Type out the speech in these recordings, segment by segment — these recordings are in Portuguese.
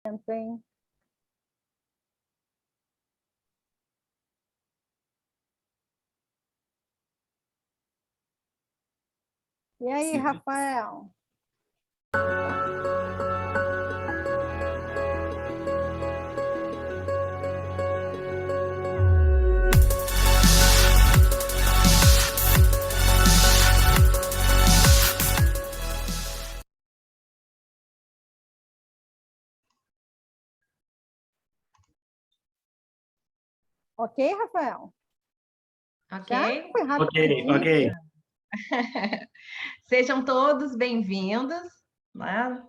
hein? E aí, Rafael? Ok, Rafael? Ok. Já foi rapidinho. Ok. Sejam todos bem-vindos, né?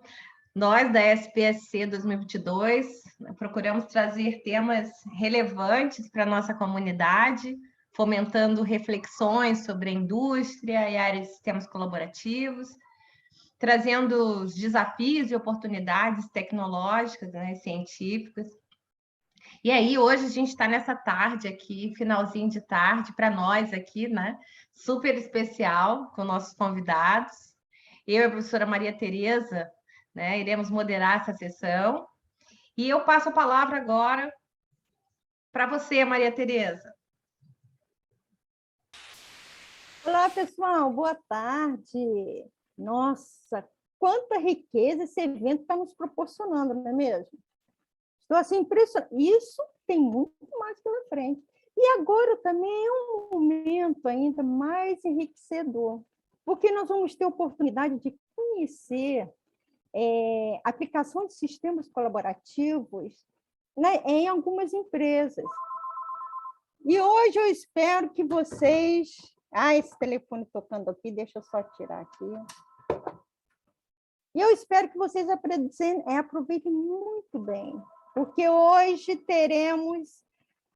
Nós, da SPSC 2022, procuramos trazer temas relevantes para a nossa comunidade, fomentando reflexões sobre a indústria e a área de sistemas colaborativos, trazendo os desafios e oportunidades tecnológicas, né, científicas. E aí, hoje a gente está nessa tarde aqui, finalzinho de tarde, para nós aqui, né? Super especial, com nossos convidados. Eu e a professora Maria Tereza, né, iremos moderar essa sessão. E eu passo a palavra agora para você, Maria Tereza. Olá, pessoal, boa tarde. Nossa, quanta riqueza esse evento está nos proporcionando, não é mesmo? Estou assim impressionada. Isso tem muito mais pela frente. E agora também é um momento ainda mais enriquecedor, porque nós vamos ter a oportunidade de conhecer a aplicação de sistemas colaborativos, né, em algumas empresas. E hoje eu espero que vocês... esse telefone tocando aqui, deixa eu só tirar aqui. E eu espero que vocês aproveitem muito bem, porque hoje teremos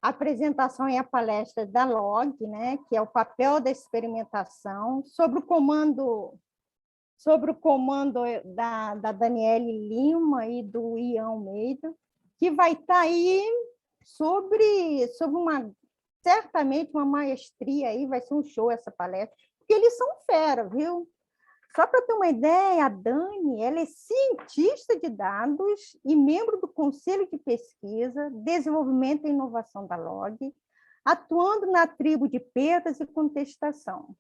a apresentação e a palestra da LOG, né, que é o papel da experimentação, sobre o comando da Daniele Lima e do Ian Almeida, que vai estar aí sobre certamente uma maestria, aí vai ser um show essa palestra, porque eles são fera, viu? Só para ter uma ideia, a Dani, ela é cientista de dados e membro do Conselho de Pesquisa, Desenvolvimento e Inovação da LOG, atuando na tribo de perdas e contestação.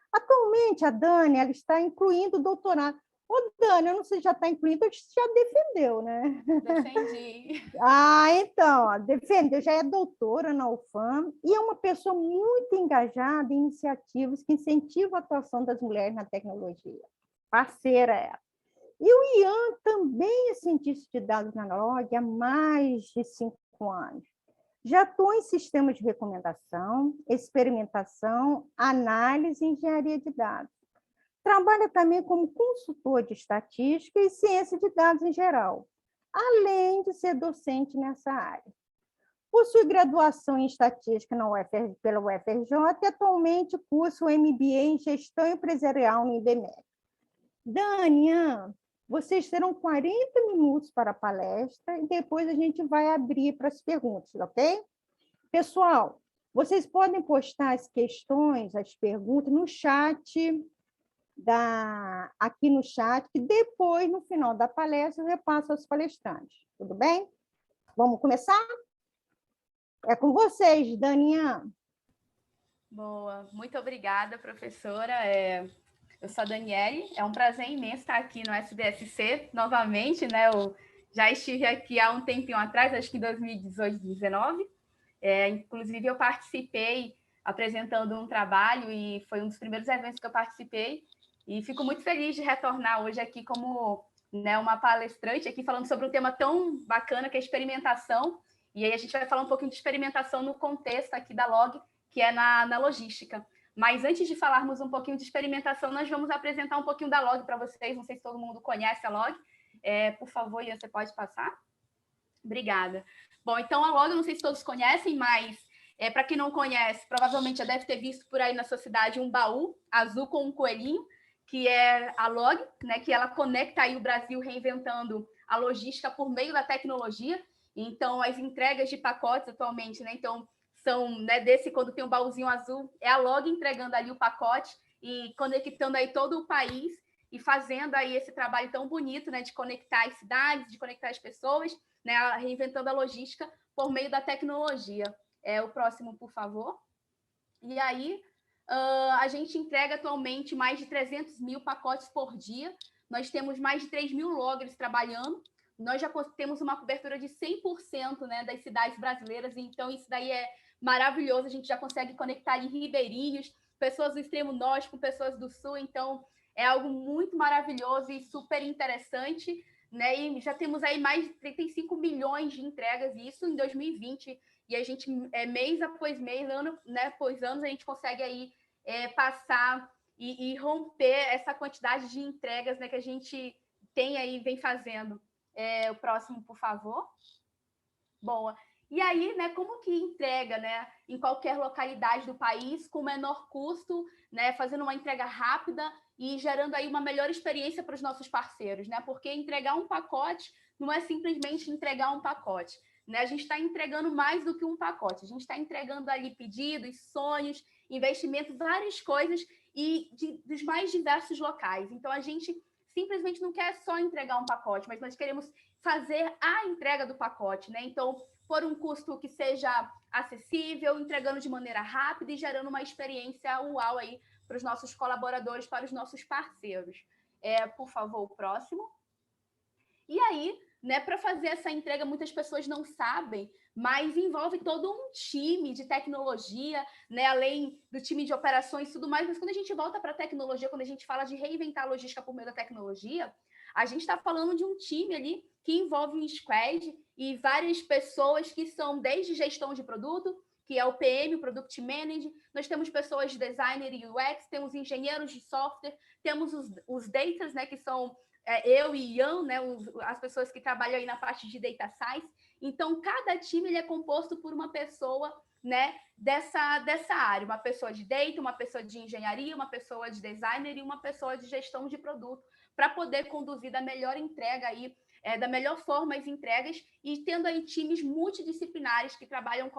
Atualmente, a Dani ela está incluindo o doutorado. Ô, Dani, eu não sei se já está incluindo, ou já defendeu, né? Defendi. Então, defendeu, já é doutora na UFAM e é uma pessoa muito engajada em iniciativas que incentivam a atuação das mulheres na tecnologia. Parceira ela. E o Ian também é cientista de dados na LOG há mais de 5 anos. Já atua em sistemas de recomendação, experimentação, análise e engenharia de dados. Trabalha também como consultor de estatística e ciência de dados em geral, além de ser docente nessa área. Possui graduação em estatística pela UFRJ e atualmente cursa o MBA em gestão empresarial no IBMEC. Danian, vocês terão 40 minutos para a palestra e depois a gente vai abrir para as perguntas, ok? Pessoal, vocês podem postar as questões, as perguntas no chat, aqui no chat, que depois, no final da palestra, eu repasso aos palestrantes. Tudo bem? Vamos começar? É com vocês, Danian. Boa, muito obrigada, professora. Eu sou a Daniele, é um prazer imenso estar aqui no SDSC novamente, né? Eu já estive aqui há um tempinho atrás, acho que em 2018, 2019. Inclusive, eu participei apresentando um trabalho e foi um dos primeiros eventos que eu participei. E fico muito feliz de retornar hoje aqui como, né, uma palestrante, aqui falando sobre um tema tão bacana que é a experimentação. E aí a gente vai falar um pouquinho de experimentação no contexto aqui da LOG, que é na logística. Mas antes de falarmos um pouquinho de experimentação, nós vamos apresentar um pouquinho da LOG para vocês. Não sei se todo mundo conhece a LOG. Por favor, Ian, você pode passar? Obrigada. Bom, então a LOG, eu não sei se todos conhecem, mas para quem não conhece, provavelmente já deve ter visto por aí na sua cidade um baú azul com um coelhinho, que é a LOG, né, que ela conecta aí o Brasil reinventando a logística por meio da tecnologia. Então, as entregas de pacotes atualmente, né, então, são, né, quando tem um baúzinho azul, é a LOG entregando ali o pacote e conectando aí todo o país. e fazendo aí esse trabalho tão bonito, né, de conectar as cidades, de conectar as pessoas, né, reinventando a logística por meio da tecnologia. O próximo, por favor. E aí, a gente entrega atualmente mais de 300 mil pacotes por dia. Nós temos mais de 3 mil loggers trabalhando. Nós já temos uma cobertura de 100%, né, das cidades brasileiras. Então, isso daí é maravilhoso. A gente já consegue conectar ali ribeirinhos, pessoas do extremo norte com pessoas do sul. Então, é algo muito maravilhoso e super interessante, né? E já temos aí mais de 35 milhões de entregas, isso em 2020. E a gente, mês após mês, ano, né, após anos, a gente consegue aí passar e romper essa quantidade de entregas, né, que a gente tem aí, vem fazendo. O próximo, por favor. Boa. E aí, né, como que entrega, né, em qualquer localidade do país, com menor custo, né, fazendo uma entrega rápida e gerando aí uma melhor experiência para os nossos parceiros, né? Porque entregar um pacote não é simplesmente entregar um pacote, né? A gente está entregando mais do que um pacote, a gente está entregando ali pedidos, sonhos, investimentos, várias coisas e dos mais diversos locais. Então, a gente simplesmente não quer só entregar um pacote, mas nós queremos fazer a entrega do pacote, né? Então, por um custo que seja acessível, entregando de maneira rápida e gerando uma experiência uau aí para os nossos colaboradores, para os nossos parceiros. Por favor, o próximo. E aí, né, para fazer essa entrega, muitas pessoas não sabem, mas envolve todo um time de tecnologia, né, além do time de operações e tudo mais. Mas quando a gente volta para a tecnologia, quando a gente fala de reinventar a logística por meio da tecnologia, a gente está falando de um time ali que envolve um squad e várias pessoas que são desde gestão de produto, que é o PM, o Product Manager, nós temos pessoas de designer e UX, temos engenheiros de software, temos os datas, né, que são eu e Ian, né, as pessoas que trabalham aí na parte de data science. Então, cada time ele é composto por uma pessoa, né, dessa área, uma pessoa de data, uma pessoa de engenharia, uma pessoa de designer e uma pessoa de gestão de produto, para poder conduzir da melhor entrega aí, da melhor forma as entregas e tendo aí times multidisciplinares que trabalham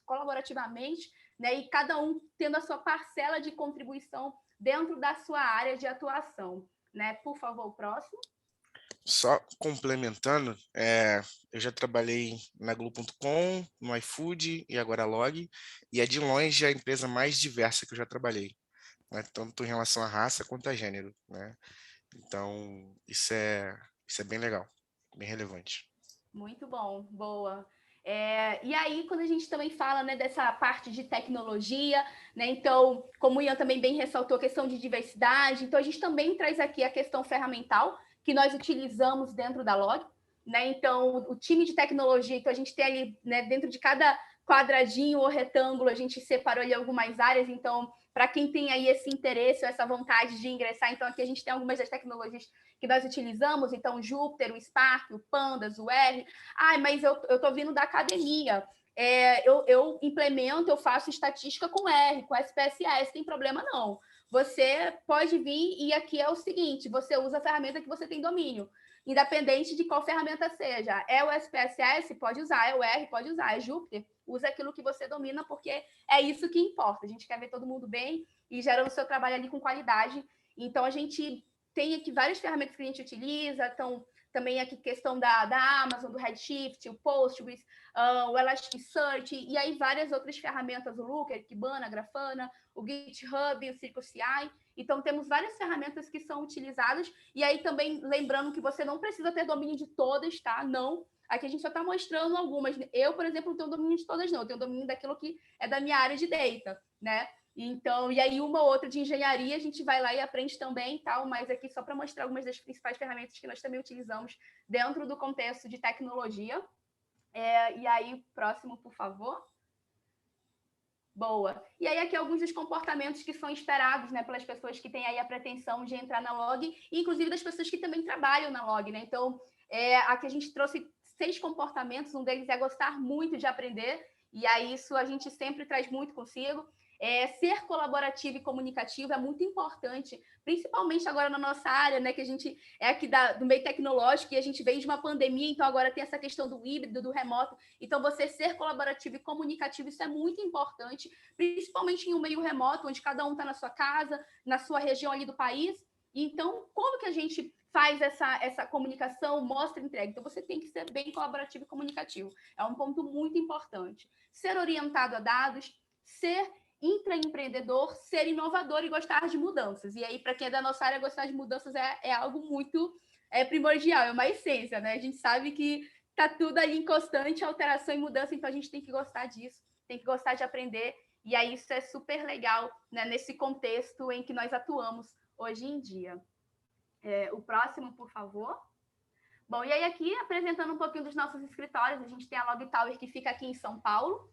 colaborativamente, né, e cada um tendo a sua parcela de contribuição dentro da sua área de atuação, né? Por favor, o próximo. Só complementando, eu já trabalhei na Globo.com, no iFood e agora a Log, e é de longe a empresa mais diversa que eu já trabalhei, né? Tanto em relação à raça quanto a gênero, né? Então, isso é bem legal, bem relevante. Muito bom, boa. E aí, quando a gente também fala, né, dessa parte de tecnologia, né, então, como o Ian também bem ressaltou, a questão de diversidade, então a gente também traz aqui a questão ferramental que nós utilizamos dentro da Log, né, então o time de tecnologia, então a gente tem ali, né, dentro de cada quadradinho ou retângulo, a gente separou ali algumas áreas, então, para quem tem aí esse interesse ou essa vontade de ingressar, então aqui a gente tem algumas das tecnologias que nós utilizamos, então o Júpiter, o Spark, o Pandas, o R. Mas eu estou vindo da academia, eu implemento, eu faço estatística com R, com SPSS, tem problema não. Você pode vir e aqui é o seguinte, você usa a ferramenta que você tem domínio, independente de qual ferramenta seja. É o SPSS? Pode usar. É o R? Pode usar. É Júpiter? Usa aquilo que você domina, porque é isso que importa. A gente quer ver todo mundo bem e gerando o seu trabalho ali com qualidade. Então, a gente tem aqui várias ferramentas que a gente utiliza, então também aqui questão da Amazon, do Redshift, o Postgres, o Elasticsearch, e aí várias outras ferramentas, o Looker, Kibana, Grafana, o GitHub, o CircleCI. Então, temos várias ferramentas que são utilizadas, e aí também lembrando que você não precisa ter domínio de todas, tá? Não. Aqui a gente só está mostrando algumas. Eu, por exemplo, não tenho domínio de todas, não. Eu tenho domínio daquilo que é da minha área de data, né? Então, e aí uma ou outra de engenharia a gente vai lá e aprende também, tal, mas aqui só para mostrar algumas das principais ferramentas que nós também utilizamos dentro do contexto de tecnologia. E aí, próximo, por favor. Boa. E aí aqui alguns dos comportamentos que são esperados, né, pelas pessoas que têm aí a pretensão de entrar na Log, e inclusive das pessoas que também trabalham na Log, né? Então, aqui a gente trouxe 6 comportamentos, um deles é gostar muito de aprender, e aí isso a gente sempre traz muito consigo. Ser colaborativo e comunicativo é muito importante, principalmente agora na nossa área, né, que a gente é aqui do meio tecnológico e a gente veio de uma pandemia, então agora tem essa questão do híbrido, do remoto. Então, você ser colaborativo e comunicativo, isso é muito importante, principalmente em um meio remoto, onde cada um está na sua casa, na sua região ali do país. Então, como que a gente faz essa comunicação, mostra e entrega? Então, você tem que ser bem colaborativo e comunicativo. É um ponto muito importante. Ser orientado a dados, ser intraempreendedor, ser inovador e gostar de mudanças. E aí, para quem é da nossa área, gostar de mudanças é algo muito primordial, é uma essência, né? A gente sabe que está tudo ali em constante alteração e mudança, então a gente tem que gostar disso, tem que gostar de aprender. E aí isso é super legal, né, nesse contexto em que nós atuamos hoje em dia. O próximo, por favor. Bom, e aí aqui, apresentando um pouquinho dos nossos escritórios, a gente tem a Log Tower, que fica aqui em São Paulo,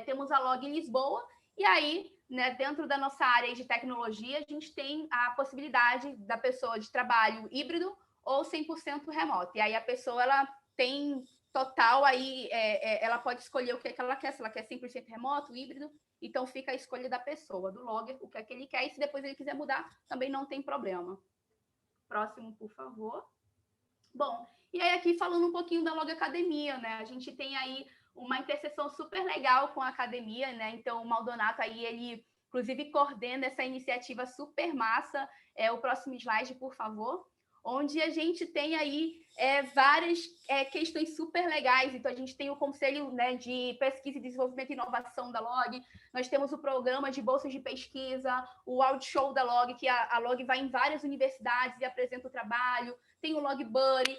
temos a Log em Lisboa, e aí, né, dentro da nossa área de tecnologia, a gente tem a possibilidade da pessoa de trabalho híbrido ou 100% remoto. E aí a pessoa, ela tem total aí, ela pode escolher o que ela quer, se ela quer 100% remoto, híbrido, então fica a escolha da pessoa, do logger, o que é que ele quer, e se depois ele quiser mudar, também não tem problema. Próximo, por favor. Bom, e aí aqui falando um pouquinho da Log Academia, né? A gente tem aí uma interseção super legal com a academia, né? Então, o Maldonato aí, ele inclusive coordena essa iniciativa super massa. O próximo slide, por favor. Onde a gente tem aí várias questões super legais. Então, a gente tem o Conselho, né, de Pesquisa e Desenvolvimento e Inovação da Log, nós temos o programa de bolsas de pesquisa, o Outshow da Log, que a Log vai em várias universidades e apresenta o trabalho, tem o Log Buddy,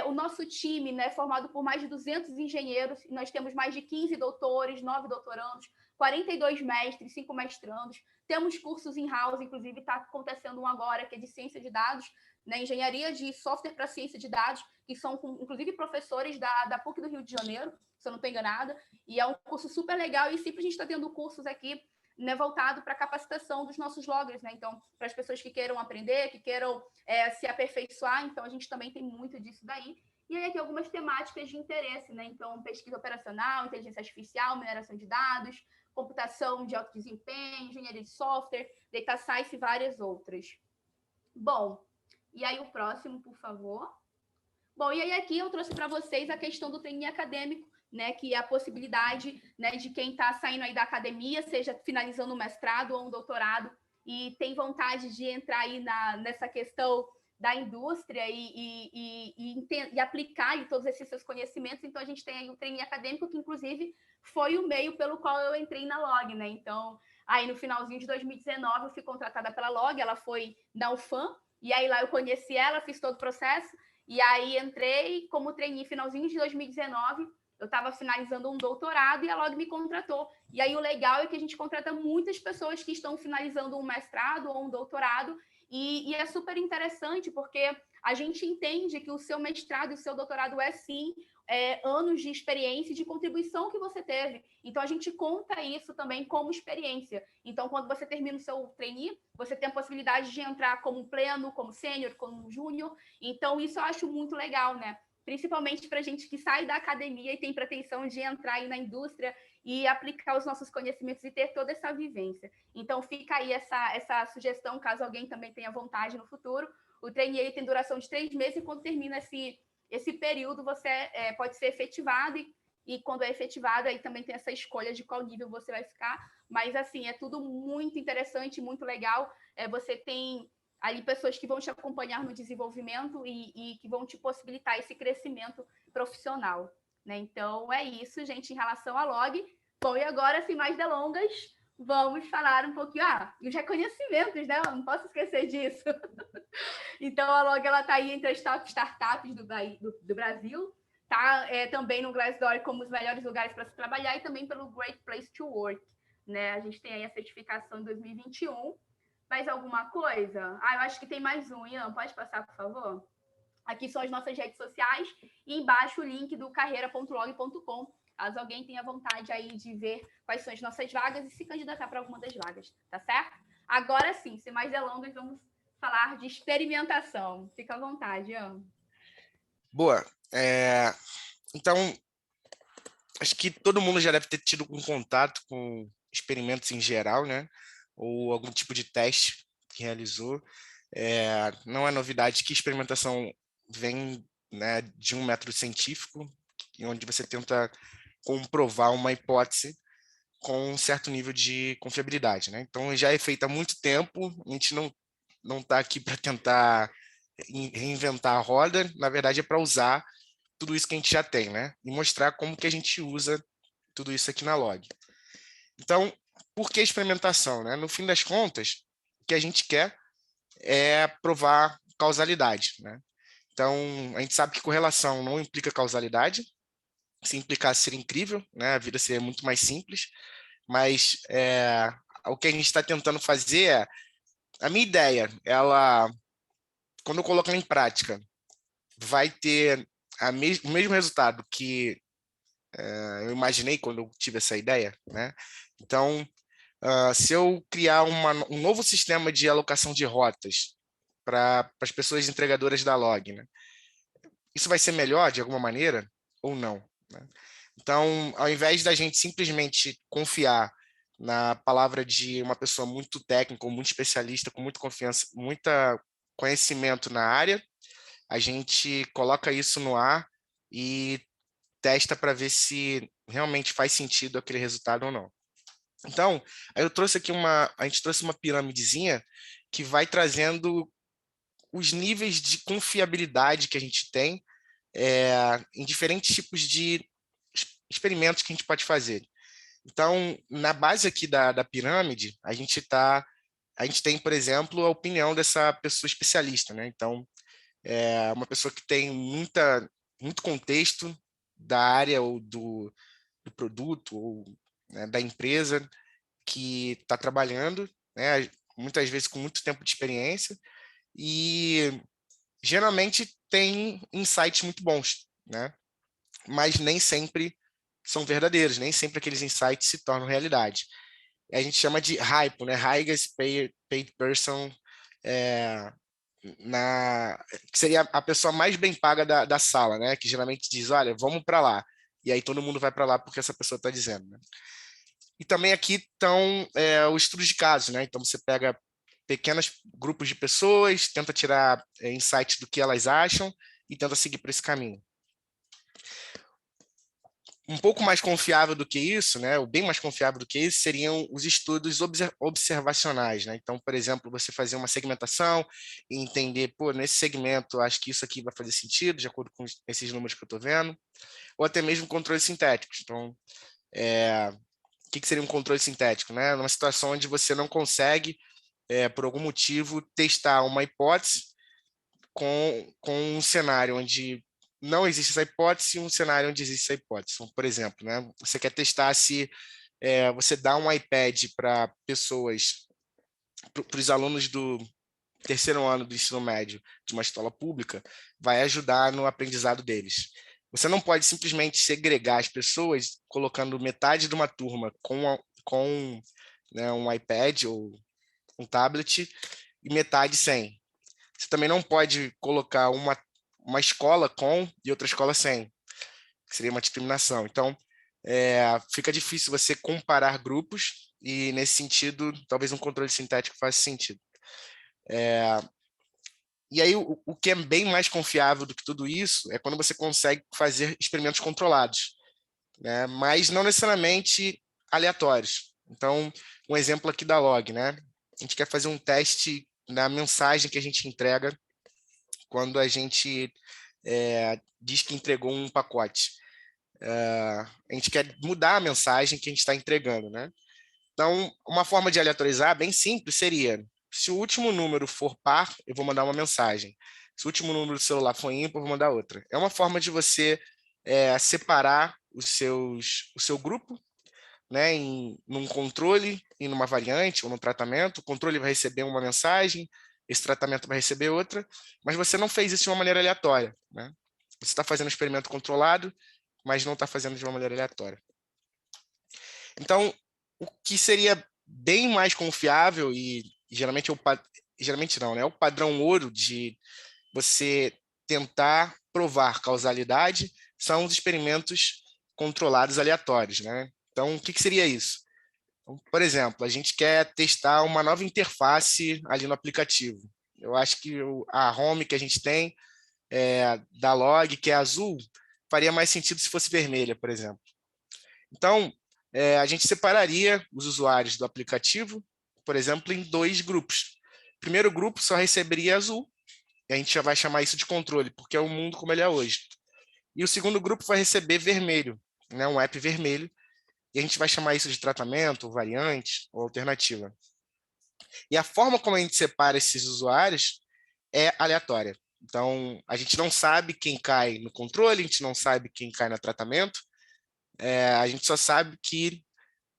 o nosso time, né, formado por mais de 200 engenheiros, nós temos mais de 15 doutores, 9 doutorandos, 42 mestres, 5 mestrandos, temos cursos in-house, inclusive está acontecendo um agora, que é de ciência de dados, né, engenharia de software para ciência de dados, que são, inclusive, professores da PUC do Rio de Janeiro, se eu não estou enganada, e é um curso super legal, e sempre a gente está tendo cursos aqui, né, voltado para a capacitação dos nossos loggers, né? Então, para as pessoas que queiram aprender, que queiram se aperfeiçoar, então a gente também tem muito disso daí. E aí aqui algumas temáticas de interesse, né? Então, pesquisa operacional, inteligência artificial, mineração de dados, computação de alto desempenho, engenharia de software, data science e várias outras. Bom, e aí o próximo, por favor. Bom, e aí aqui eu trouxe para vocês a questão do trainee acadêmico, né, que é a possibilidade, né, de quem está saindo aí da academia, seja finalizando um mestrado ou um doutorado, e tem vontade de entrar aí nessa questão da indústria e aplicar aí todos esses seus conhecimentos. Então, a gente tem aí o trainee acadêmico, que inclusive foi o meio pelo qual eu entrei na Log, né? Então, aí no finalzinho de 2019, eu fui contratada pela Log, ela foi da UFAM, e aí lá eu conheci ela, fiz todo o processo, e aí entrei como trainee finalzinho de 2019, eu estava finalizando um doutorado e a Log me contratou. E aí o legal é que a gente contrata muitas pessoas que estão finalizando um mestrado ou um doutorado, e é super interessante porque a gente entende que o seu mestrado e o seu doutorado é sim anos de experiência e de contribuição que você teve. Então, a gente conta isso também como experiência. Então, quando você termina o seu trainee, você tem a possibilidade de entrar como pleno, como sênior, como júnior. Então, isso eu acho muito legal, né? Principalmente para a gente que sai da academia e tem pretensão de entrar aí na indústria e aplicar os nossos conhecimentos e ter toda essa vivência. Então, fica aí essa sugestão, caso alguém também tenha vontade no futuro. O trainee tem duração de 3 meses e quando termina esse período, você pode ser efetivado e quando é efetivado, aí também tem essa escolha de qual nível você vai ficar. Mas, assim, é tudo muito interessante, muito legal. Você tem ali pessoas que vão te acompanhar no desenvolvimento e que vão te possibilitar esse crescimento profissional, né? Então, é isso, gente, em relação à Log. Bom, e agora, sem mais delongas, vamos falar um pouquinho, os reconhecimentos, né? Eu não posso esquecer disso. Então, a Log está aí entre as top startups do Brasil, tá também no Glassdoor como os melhores lugares para se trabalhar e também pelo Great Place to Work, né? A gente tem aí a certificação em 2021. Mais alguma coisa? Eu acho que tem mais um. Ian, pode passar, por favor? Aqui são as nossas redes sociais e embaixo o link do carreira.log.com, caso alguém tenha vontade aí de ver quais são as nossas vagas e se candidatar para alguma das vagas, tá certo? Agora sim, sem mais delongas, vamos falar de experimentação. Fica à vontade, Ian. Boa. Então, acho que todo mundo já deve ter tido um contato com experimentos em geral, né? Ou algum tipo de teste que realizou. Não é novidade que experimentação vem, né, de um método científico, onde você tenta comprovar uma hipótese com um certo nível de confiabilidade, né? Então, já é feito há muito tempo, a gente não não está aqui para tentar reinventar a roda, na verdade é para usar tudo isso que a gente já tem, né? E mostrar como que a gente usa tudo isso aqui na log. Então, por que experimentação, né? No fim das contas, o que a gente quer é provar causalidade, né? Então, a gente sabe que correlação não implica causalidade. Se implicasse, seria incrível, né? A vida seria muito mais simples. Mas o que a gente está tentando fazer é... A minha ideia, quando eu colocar em prática, vai ter o mesmo resultado que eu imaginei quando eu tive essa ideia, né? Então, se eu criar um novo sistema de alocação de rotas para as pessoas entregadoras da log, né? Isso vai ser melhor de alguma maneira ou não, né? Então, ao invés da gente simplesmente confiar na palavra de uma pessoa muito técnica, ou muito especialista, com muita confiança, muito conhecimento na área, a gente coloca isso no ar e testa para ver se realmente faz sentido aquele resultado ou não. Então, aí a gente trouxe uma pirâmidezinha que vai trazendo os níveis de confiabilidade que a gente tem em diferentes tipos de experimentos que a gente pode fazer. Então, na base aqui da pirâmide, a gente tem, por exemplo, a opinião dessa pessoa especialista, né? Então, é uma pessoa que tem muito contexto da área ou do produto ou, né, da empresa que está trabalhando, né? Muitas vezes com muito tempo de experiência e geralmente tem insights muito bons, né? Mas nem sempre são verdadeiros, nem sempre aqueles insights se tornam realidade. A gente chama de HIPO, né? Highest Paid Person, que seria a pessoa mais bem paga da sala, né? Que geralmente diz, olha, vamos para lá. E aí todo mundo vai para lá porque essa pessoa está dizendo, né? E também aqui estão os estudos de casos, né? Então você pega pequenos grupos de pessoas, tenta tirar insights do que elas acham e tenta seguir por esse caminho. Um pouco mais confiável do que isso, né, ou bem mais confiável do que isso, seriam os estudos observacionais, né? Então, por exemplo, você fazer uma segmentação e entender, pô, nesse segmento, acho que isso aqui vai fazer sentido, de acordo com esses números que eu estou vendo, ou até mesmo controles sintéticos. Então, o que seria um controle sintético, né? Numa situação onde você não consegue, por algum motivo, testar uma hipótese com um cenário onde não existe essa hipótese e um cenário onde existe essa hipótese. Então, por exemplo, né, você quer testar se você dá um iPad para pessoas, para os alunos do terceiro ano do ensino médio de uma escola pública, vai ajudar no aprendizado deles. Você não pode simplesmente segregar as pessoas colocando metade de uma turma com né, um iPad ou um tablet e metade sem. Você também não pode colocar uma escola com e outra escola sem, que seria uma discriminação. Então, fica difícil você comparar grupos e, nesse sentido, talvez um controle sintético faça sentido. E aí, o que é bem mais confiável do que tudo isso é quando você consegue fazer experimentos controlados, né? Mas não necessariamente aleatórios. Então, um exemplo aqui da log, né? A gente quer fazer um teste na mensagem que a gente entrega quando a gente diz que entregou um pacote. A gente quer mudar a mensagem que a gente está entregando, né? Então, uma forma de aleatorizar bem simples seria, se o último número for par, eu vou mandar uma mensagem. Se o último número do celular for ímpar, eu vou mandar outra. É uma forma de você separar o seu grupo, né, num controle e numa variante ou num tratamento. O controle vai receber uma mensagem, esse tratamento vai receber outra, mas você não fez isso de uma maneira aleatória, né? Você está fazendo um experimento controlado, mas não está fazendo de uma maneira aleatória. Então, o que seria bem mais confiável e geralmente não, né? É o padrão ouro de você tentar provar causalidade são os experimentos controlados aleatórios, né? Então, o que seria isso? Então, por exemplo, a gente quer testar uma nova interface ali no aplicativo. Eu acho que a home que a gente tem da log, que é azul, faria mais sentido se fosse vermelha, por exemplo. Então, a gente separaria os usuários do aplicativo, por exemplo, em 2 grupos. primeiro grupo só receberia azul, e a gente já vai chamar isso de controle, porque é o mundo como ele é hoje. E o segundo grupo vai receber vermelho, né, um app vermelho, e a gente vai chamar isso de tratamento, variante ou alternativa. E a forma como a gente separa esses usuários é aleatória. Então, a gente não sabe quem cai no controle, a gente não sabe quem cai no tratamento, a gente só sabe que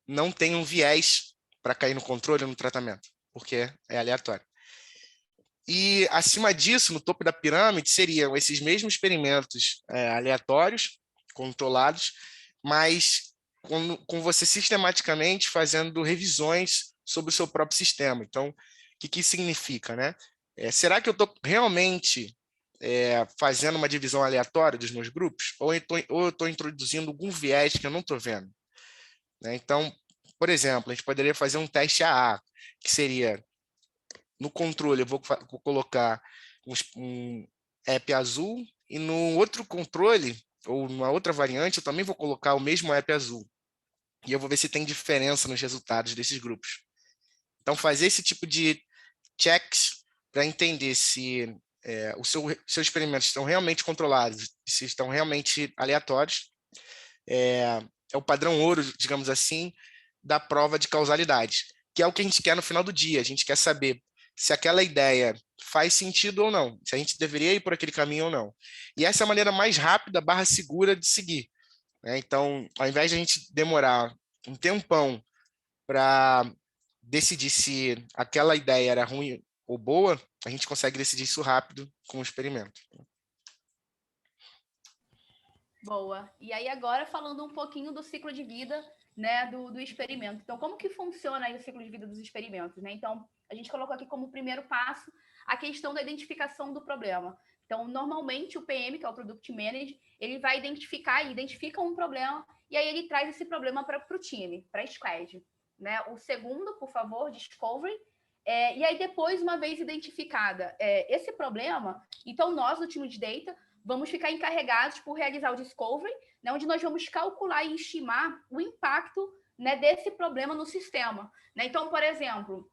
não tem um viés para cair no controle ou no tratamento, porque é aleatório. E, acima disso, no topo da pirâmide, seriam esses mesmos experimentos aleatórios, controlados, mas com você sistematicamente fazendo revisões sobre o seu próprio sistema. Então, o que isso significa, né? Será que eu estou realmente fazendo uma divisão aleatória dos meus grupos? Ou eu estou introduzindo algum viés que eu não estou vendo? Né? Então, por exemplo, a gente poderia fazer um teste AA, que seria, no controle, eu vou colocar um app azul, e no outro controle, ou numa outra variante, eu também vou colocar o mesmo app azul. E eu vou ver se tem diferença nos resultados desses grupos. Então, fazer esse tipo de checks para entender se os seus experimentos estão realmente controlados, se estão realmente aleatórios, é o padrão ouro, digamos assim, da prova de causalidade, que é o que a gente quer no final do dia. A gente quer saber se aquela ideia faz sentido ou não, se a gente deveria ir por aquele caminho ou não. E essa é a maneira mais rápida / segura de seguir. Então, ao invés de a gente demorar um tempão para decidir se aquela ideia era ruim ou boa, a gente consegue decidir isso rápido com o experimento. Boa. E aí agora falando um pouquinho do ciclo de vida, né, do experimento. Então, como que funciona aí o ciclo de vida dos experimentos, né? Então, a gente colocou aqui como primeiro passo a questão da identificação do problema. Então, normalmente o PM, que é o Product Manager, ele vai identifica um problema e aí ele traz esse problema para o time, para a squad, né? O segundo, por favor, Discovery. E aí depois, uma vez identificada esse problema, então nós, do time de Data, vamos ficar encarregados por realizar o Discovery, né, onde nós vamos calcular e estimar o impacto, né, desse problema no sistema. Né? Então, por exemplo,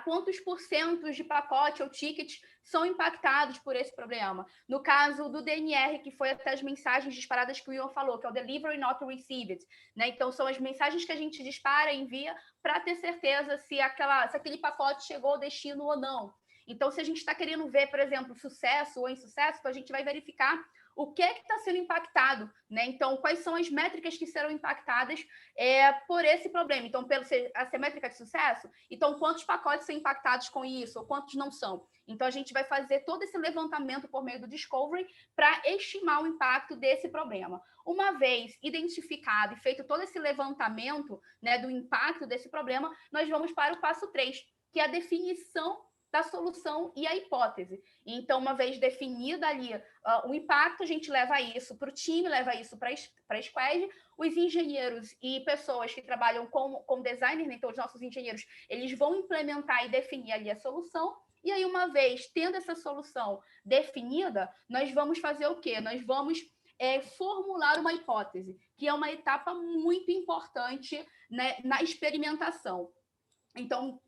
quantos % de pacote ou ticket são impactados por esse problema? No caso do DNR, que foi até as mensagens disparadas que o Ian falou, que é o Delivery Not Received. Né? Então, são as mensagens que a gente dispara e envia para ter certeza se aquele pacote chegou ao destino ou não. Então, se a gente está querendo ver, por exemplo, sucesso ou insucesso, então a gente vai verificar o que está sendo impactado, né? Então, quais são as métricas que serão impactadas por esse problema? Então, essa métrica de sucesso, então, quantos pacotes são impactados com isso, ou quantos não são? Então, a gente vai fazer todo esse levantamento por meio do Discovery para estimar o impacto desse problema. Uma vez identificado e feito todo esse levantamento, né, do impacto desse problema, nós vamos para o passo 3, que é a definição da solução e a hipótese. Então, uma vez definida ali o impacto, a gente leva isso para o time, leva isso para a squad. Os engenheiros e pessoas que trabalham com designer, né? Então, os nossos engenheiros, eles vão implementar e definir ali a solução. E aí, uma vez tendo essa solução definida, nós vamos fazer o quê? Nós vamos formular uma hipótese, que é uma etapa muito importante, né, na experimentação. Então,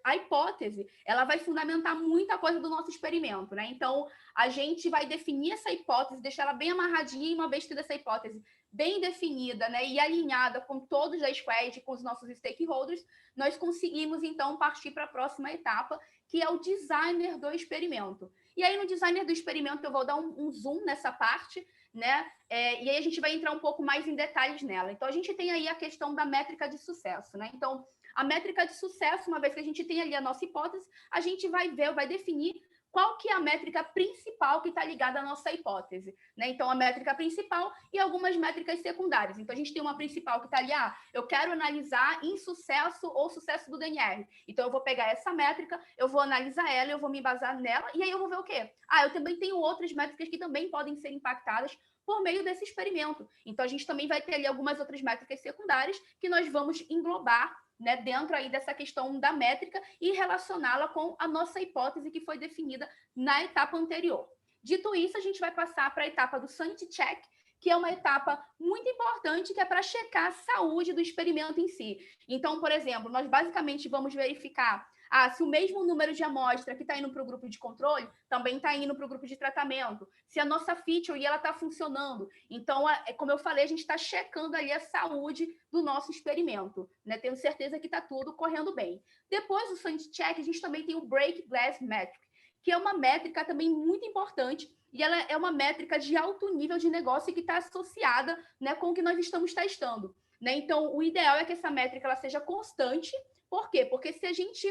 a hipótese, ela vai fundamentar muita coisa do nosso experimento, né? Então, a gente vai definir essa hipótese, deixar ela bem amarradinha, e uma vez tendo essa hipótese bem definida, né, e alinhada com todos da squad, com os nossos stakeholders, nós conseguimos, então, partir para a próxima etapa, que é o designer do experimento. E aí, no designer do experimento, eu vou dar um zoom nessa parte, né? E aí a gente vai entrar um pouco mais em detalhes nela. Então, a gente tem aí a questão da métrica de sucesso, né? Então, a métrica de sucesso, uma vez que a gente tem ali a nossa hipótese, a gente vai definir qual que é a métrica principal que está ligada à nossa hipótese. Né? Então, a métrica principal e algumas métricas secundárias. Então, a gente tem uma principal que está ali, eu quero analisar insucesso ou sucesso do DNR. Então, eu vou pegar essa métrica, eu vou analisar ela, eu vou me embasar nela, e aí eu vou ver o quê? Eu também tenho outras métricas que também podem ser impactadas por meio desse experimento. Então, a gente também vai ter ali algumas outras métricas secundárias que nós vamos englobar, né, dentro aí dessa questão da métrica e relacioná-la com a nossa hipótese que foi definida na etapa anterior. Dito isso, a gente vai passar para a etapa do sanity check, que é uma etapa muito importante, que é para checar a saúde do experimento em si. Então, por exemplo, nós basicamente vamos verificar Se o mesmo número de amostra que está indo para o grupo de controle, também está indo para o grupo de tratamento. Se a nossa feature ela está funcionando. Então, como eu falei, a gente está checando ali a saúde do nosso experimento, né? Tendo certeza que está tudo correndo bem. Depois do sanity check, a gente também tem o break glass metric, que é uma métrica também muito importante, e ela é uma métrica de alto nível de negócio que está associada, né, com o que nós estamos testando. Né? Então, o ideal é que essa métrica ela seja constante. Por quê? Porque se a gente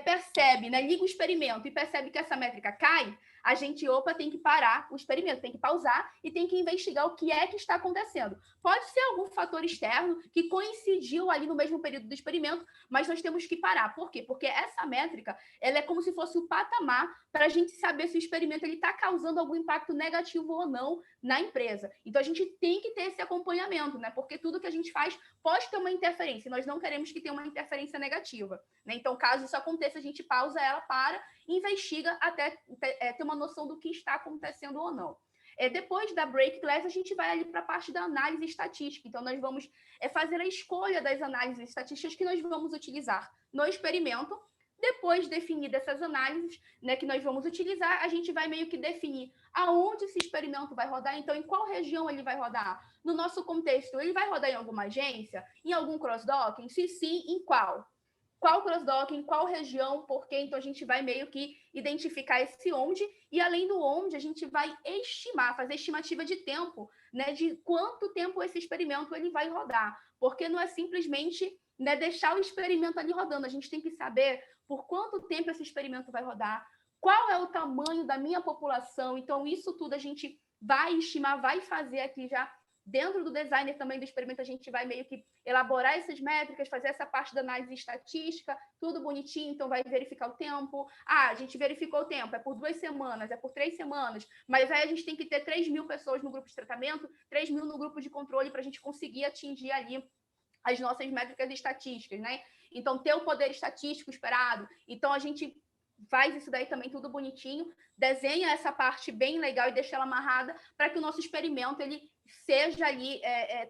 percebe, né, liga o experimento e percebe que essa métrica cai, a gente, tem que parar o experimento, tem que pausar e tem que investigar o que é que está acontecendo. Pode ser algum fator externo que coincidiu ali no mesmo período do experimento, mas nós temos que parar. Por quê? Porque essa métrica ela é como se fosse o patamar para a gente saber se o experimento está causando algum impacto negativo ou não na empresa. Então, a gente tem que ter esse acompanhamento, né? Porque tudo que a gente faz pode ter uma interferência, e nós não queremos que tenha uma interferência negativa. Né? Então, caso isso aconteça, a gente pausa ela, para, investiga até ter uma noção do que está acontecendo ou não. Depois da break glass, a gente vai ali para a parte da análise estatística. Então, nós vamos fazer a escolha das análises estatísticas que nós vamos utilizar no experimento. Depois de definir essas análises, né, que nós vamos utilizar, a gente vai meio que definir aonde esse experimento vai rodar, então em qual região ele vai rodar. No nosso contexto, ele vai rodar em alguma agência? Em algum cross-docking? Se sim, em qual? Qual cross-docking, qual região, por quê? Então, a gente vai meio que identificar esse onde, e além do onde, a gente vai estimar, fazer estimativa de tempo, né, de quanto tempo esse experimento ele vai rodar, porque não é simplesmente, né, deixar o experimento ali rodando, a gente tem que saber por quanto tempo esse experimento vai rodar, qual é o tamanho da minha população, então isso tudo a gente vai estimar, vai fazer aqui já. Dentro do designer também do experimento, a gente vai meio que elaborar essas métricas, fazer essa parte da análise estatística, tudo bonitinho, então vai verificar o tempo. A gente verificou o tempo, é por 2 semanas, é por 3 semanas, mas aí a gente tem que ter 3.000 pessoas no grupo de tratamento, 3.000 no grupo de controle, para a gente conseguir atingir ali as nossas métricas estatísticas, né? Então, ter o poder estatístico esperado. Então, a gente faz isso daí também tudo bonitinho, desenha essa parte bem legal e deixa ela amarrada para que o nosso experimento ele seja ali,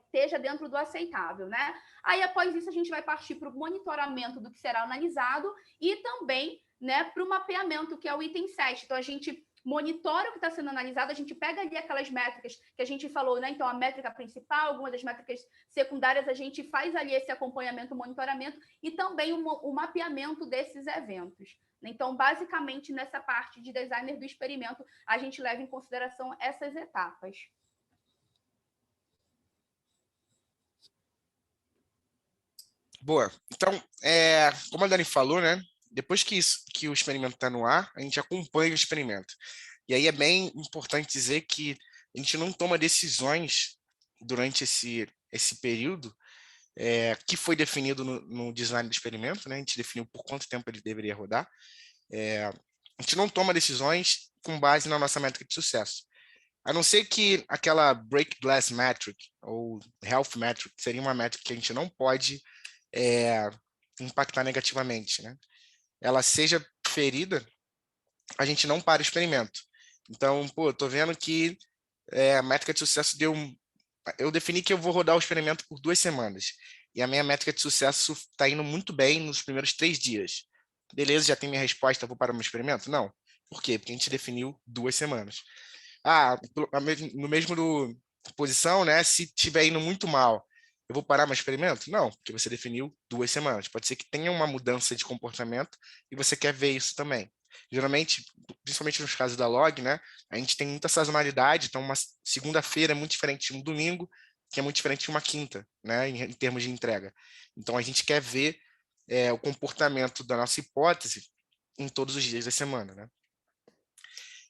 esteja dentro do aceitável, né? Aí, após isso, a gente vai partir para o monitoramento do que será analisado e também, né, para o mapeamento, que é o item 7. Então, a gente monitora o que está sendo analisado, a gente pega ali aquelas métricas que a gente falou, né? Então, a métrica principal, algumas das métricas secundárias, a gente faz ali esse acompanhamento, monitoramento e também o mapeamento desses eventos. Então, basicamente, nessa parte de designer do experimento, a gente leva em consideração essas etapas. Boa. Então, como a Dani falou, né? Depois que o experimento está no ar, a gente acompanha o experimento. E aí é bem importante dizer que a gente não toma decisões durante esse período que foi definido no design do experimento, né? A gente definiu por quanto tempo ele deveria rodar. A gente não toma decisões com base na nossa métrica de sucesso. A não ser que aquela break glass metric ou health metric seria uma métrica que a gente não pode impactar negativamente, né? Ela seja ferida, a gente não para o experimento. Então, eu tô vendo que a métrica de sucesso eu defini que eu vou rodar o experimento por 2 semanas. E a minha métrica de sucesso está indo muito bem nos primeiros 3 dias. Beleza, já tem minha resposta, vou parar o meu experimento? Não. Por quê? Porque a gente definiu 2 semanas. No mesmo posição, né? Se estiver indo muito mal, eu vou parar meu experimento? Não, porque você definiu 2 semanas. Pode ser que tenha uma mudança de comportamento e você quer ver isso também. Geralmente, principalmente nos casos da log, né? A gente tem muita sazonalidade, então uma segunda-feira é muito diferente de um domingo, que é muito diferente de uma quinta, né? Em termos de entrega. Então, a gente quer ver o comportamento da nossa hipótese em todos os dias da semana, né?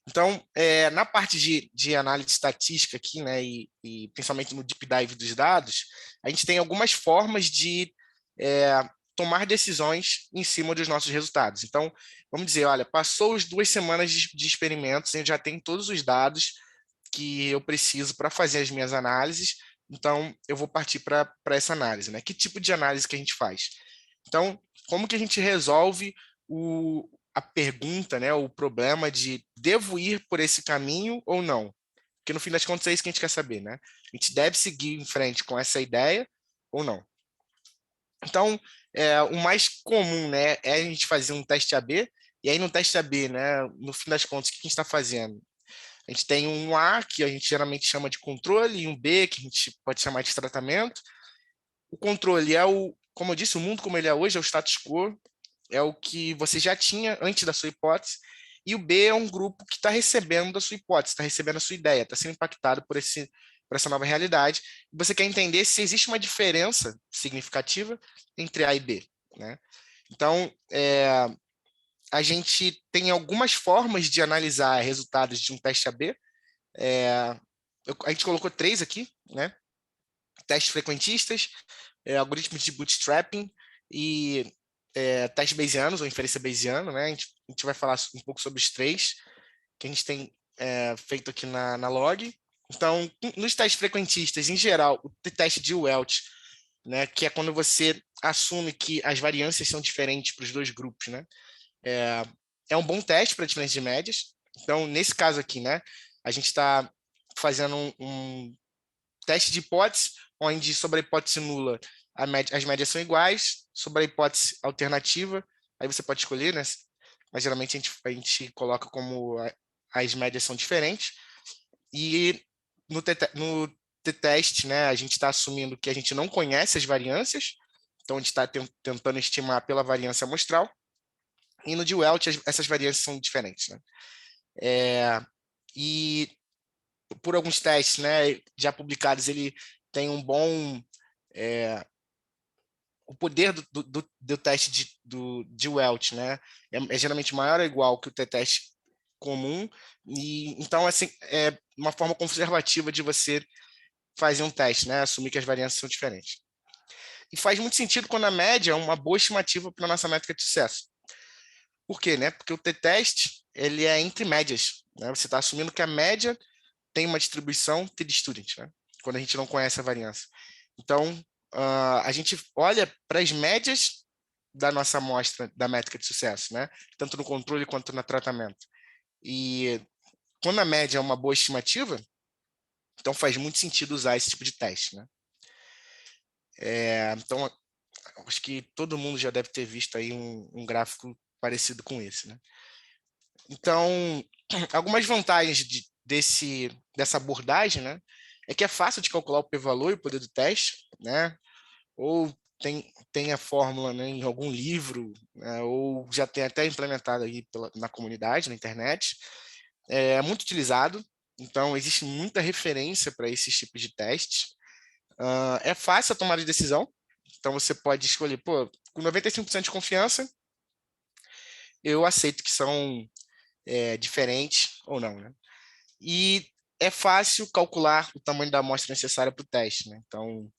Então, na parte de análise estatística aqui, né, e principalmente no deep dive dos dados, a gente tem algumas formas de tomar decisões em cima dos nossos resultados. Então, vamos dizer, olha, passou as 2 semanas de experimentos, eu já tenho todos os dados que eu preciso para fazer as minhas análises, então eu vou partir para essa análise, né? Que tipo de análise que a gente faz? Então, como que a gente resolve a pergunta, né, o problema de devo ir por esse caminho ou não? Porque no fim das contas é isso que a gente quer saber, né? A gente deve seguir em frente com essa ideia ou não? Então, o mais comum, né, é a gente fazer um teste AB, e aí no teste AB, né, no fim das contas, o que a gente está fazendo? A gente tem um A, que a gente geralmente chama de controle, e um B, que a gente pode chamar de tratamento. O controle como eu disse, o mundo como ele é hoje, é o status quo, é o que você já tinha antes da sua hipótese, e o B é um grupo que está recebendo a sua hipótese, está recebendo a sua ideia, está sendo impactado por essa nova realidade. E você quer entender se existe uma diferença significativa entre A e B, né? Então, a gente tem algumas formas de analisar resultados de um teste AB. A gente colocou 3 aqui, né? Testes frequentistas, algoritmos de bootstrapping e testes bayesianos ou inferência bayesiana, né? A gente vai falar um pouco sobre os 3 que a gente tem feito aqui na log. Então, nos testes frequentistas, em geral, o teste de Welch, né, que é quando você assume que as variâncias são diferentes para os 2 grupos, né? É um bom teste para diferença de médias. Então, nesse caso aqui, né, a gente está fazendo um teste de hipótese, onde sobre a hipótese nula as médias são iguais, sobre a hipótese alternativa, aí você pode escolher, né? Mas geralmente a gente coloca como as médias são diferentes. E no t-teste, né, a gente está assumindo que a gente não conhece as variâncias, então a gente está tentando estimar pela variância amostral. E no de Welch, essas variâncias são diferentes, né? E por alguns testes, né, já publicados, ele tem um bom... o poder do teste de Welch, né, é geralmente maior ou igual que o t-teste comum, e então assim, é uma forma conservativa de você fazer um teste, né, assumir que as variâncias são diferentes. E faz muito sentido quando a média é uma boa estimativa para a nossa métrica de sucesso. Por quê? Né? Porque o t-teste ele é entre médias, né? Você está assumindo que a média tem uma distribuição t-student, né? Quando a gente não conhece a variância. Então, a gente olha para as médias da nossa amostra da métrica de sucesso, né? Tanto no controle quanto no tratamento. E quando a média é uma boa estimativa, então faz muito sentido usar esse tipo de teste, né? Então, acho que todo mundo já deve ter visto aí um gráfico parecido com esse, né? Então, algumas vantagens dessa abordagem, né, é que é fácil de calcular o p-valor e o poder do teste, né? Ou tem a fórmula, né, em algum livro, né, ou já tem até implementado aí na comunidade, na internet. É muito utilizado, então existe muita referência para esses tipos de testes. É fácil a tomada de decisão, então você pode escolher, pô, com 95% de confiança, eu aceito que são diferentes ou não, né? E é fácil calcular o tamanho da amostra necessária para o teste, né? Então,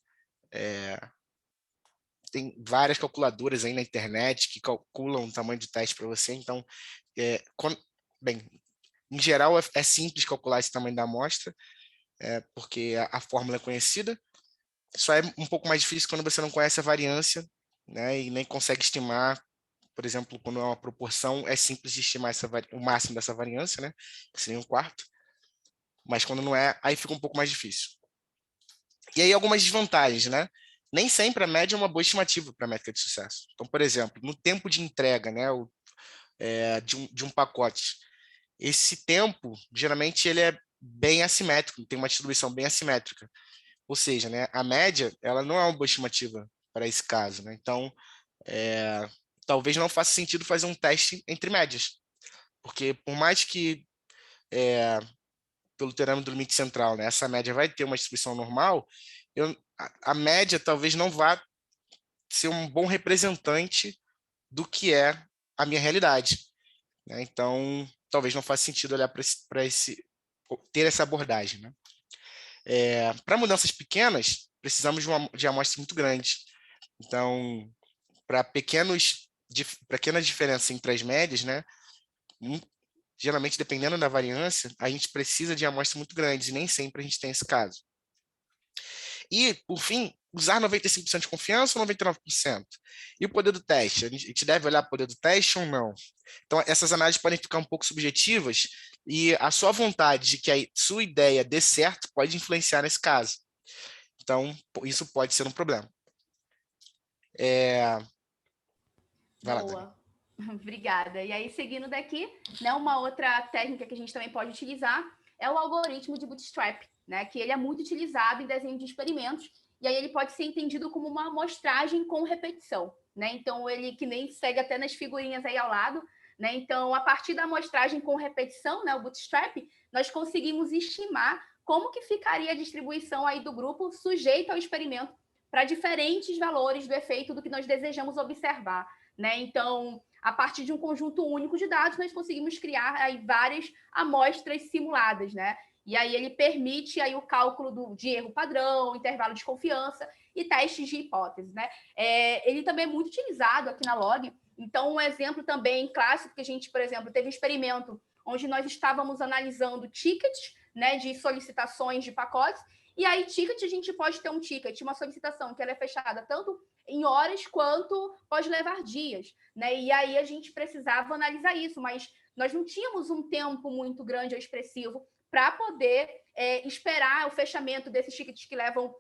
tem várias calculadoras aí na internet que calculam o tamanho de teste para você. Então, bem, em geral é simples calcular esse tamanho da amostra, porque a fórmula é conhecida. Só é um pouco mais difícil quando você não conhece a variância, né? E nem consegue estimar. Por exemplo, quando é uma proporção, é simples de estimar o máximo dessa variância, né? Que seria 1/4. Mas quando não é, aí fica um pouco mais difícil. E aí algumas desvantagens, né? Nem sempre a média é uma boa estimativa para a métrica de sucesso. Então, por exemplo, no tempo de entrega, né, de um pacote, esse tempo, geralmente, ele é bem assimétrico, tem uma distribuição bem assimétrica. Ou seja, né, a média ela não é uma boa estimativa para esse caso, né? Então, talvez não faça sentido fazer um teste entre médias, porque por mais que pelo teorema do limite central, né, essa média vai ter uma distribuição normal, a média talvez não vá ser um bom representante do que é a minha realidade, né? Então, talvez não faça sentido olhar para ter essa abordagem, né? Para mudanças pequenas, precisamos de amostras muito grandes. Então, para pequenas diferenças entre as médias, né, geralmente, dependendo da variância, a gente precisa de amostras muito grandes, e nem sempre a gente tem esse caso. E, por fim, usar 95% de confiança ou 99%? E o poder do teste? A gente deve olhar o poder do teste ou não? Então, essas análises podem ficar um pouco subjetivas e a sua vontade de que a sua ideia dê certo pode influenciar nesse caso. Então, isso pode ser um problema. Vai lá, Dani. Boa. Obrigada. E aí, seguindo daqui, né, uma outra técnica que a gente também pode utilizar é o algoritmo de Bootstrap, né, que ele é muito utilizado em desenho de experimentos, e aí ele pode ser entendido como uma amostragem com repetição, né? Então, ele que nem segue até nas figurinhas aí ao lado, né? Então, a partir da amostragem com repetição, né, o Bootstrap, nós conseguimos estimar como que ficaria a distribuição aí do grupo sujeito ao experimento para diferentes valores do efeito do que nós desejamos observar, né? Então, a partir de um conjunto único de dados, nós conseguimos criar aí várias amostras simuladas, né? E aí ele permite aí o cálculo de erro padrão, intervalo de confiança e testes de hipóteses, né? Ele também é muito utilizado aqui na Log. Então, um exemplo também clássico que a gente, por exemplo, teve um experimento onde nós estávamos analisando tickets, né, de solicitações de pacotes. E aí, ticket, a gente pode ter um ticket, uma solicitação que ela é fechada tanto em horas quanto pode levar dias, né? E aí a gente precisava analisar isso, mas nós não tínhamos um tempo muito grande ou expressivo para poder esperar o fechamento desses tickets que levam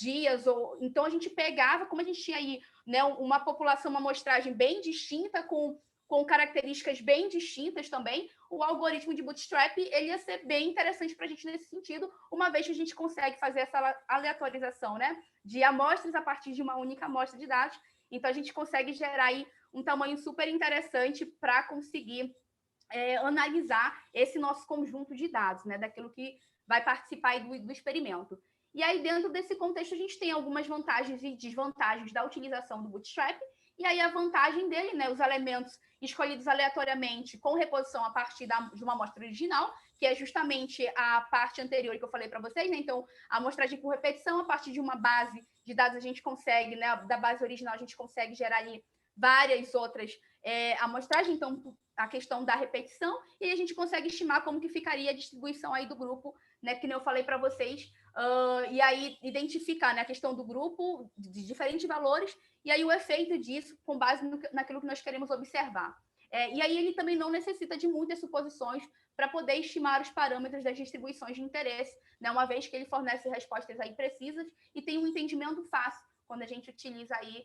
dias. Então, a gente pegava, como a gente tinha aí, né, uma população, uma amostragem bem distinta, com características bem distintas também, o algoritmo de Bootstrap ele ia ser bem interessante para a gente nesse sentido, uma vez que a gente consegue fazer essa aleatorização, né, de amostras a partir de uma única amostra de dados. Então, a gente consegue gerar aí um tamanho super interessante para conseguir analisar esse nosso conjunto de dados, né, daquilo que vai participar aí do experimento. E aí, dentro desse contexto, a gente tem algumas vantagens e desvantagens da utilização do Bootstrap. E aí, a vantagem dele, né, os elementos escolhidos aleatoriamente com reposição a partir de uma amostra original, que é justamente a parte anterior que eu falei para vocês, né? Então, a amostragem por repetição, a partir de uma base de dados, a gente consegue, né, da base original, a gente consegue gerar ali várias outras amostragens, então, a questão da repetição, e a gente consegue estimar como que ficaria a distribuição aí do grupo, né, que nem eu falei para vocês, e aí identificar, né, a questão do grupo de diferentes valores, e aí o efeito disso com base naquilo que nós queremos observar. E aí ele também não necessita de muitas suposições para poder estimar os parâmetros das distribuições de interesse, né, uma vez que ele fornece respostas aí precisas e tem um entendimento fácil quando a gente utiliza aí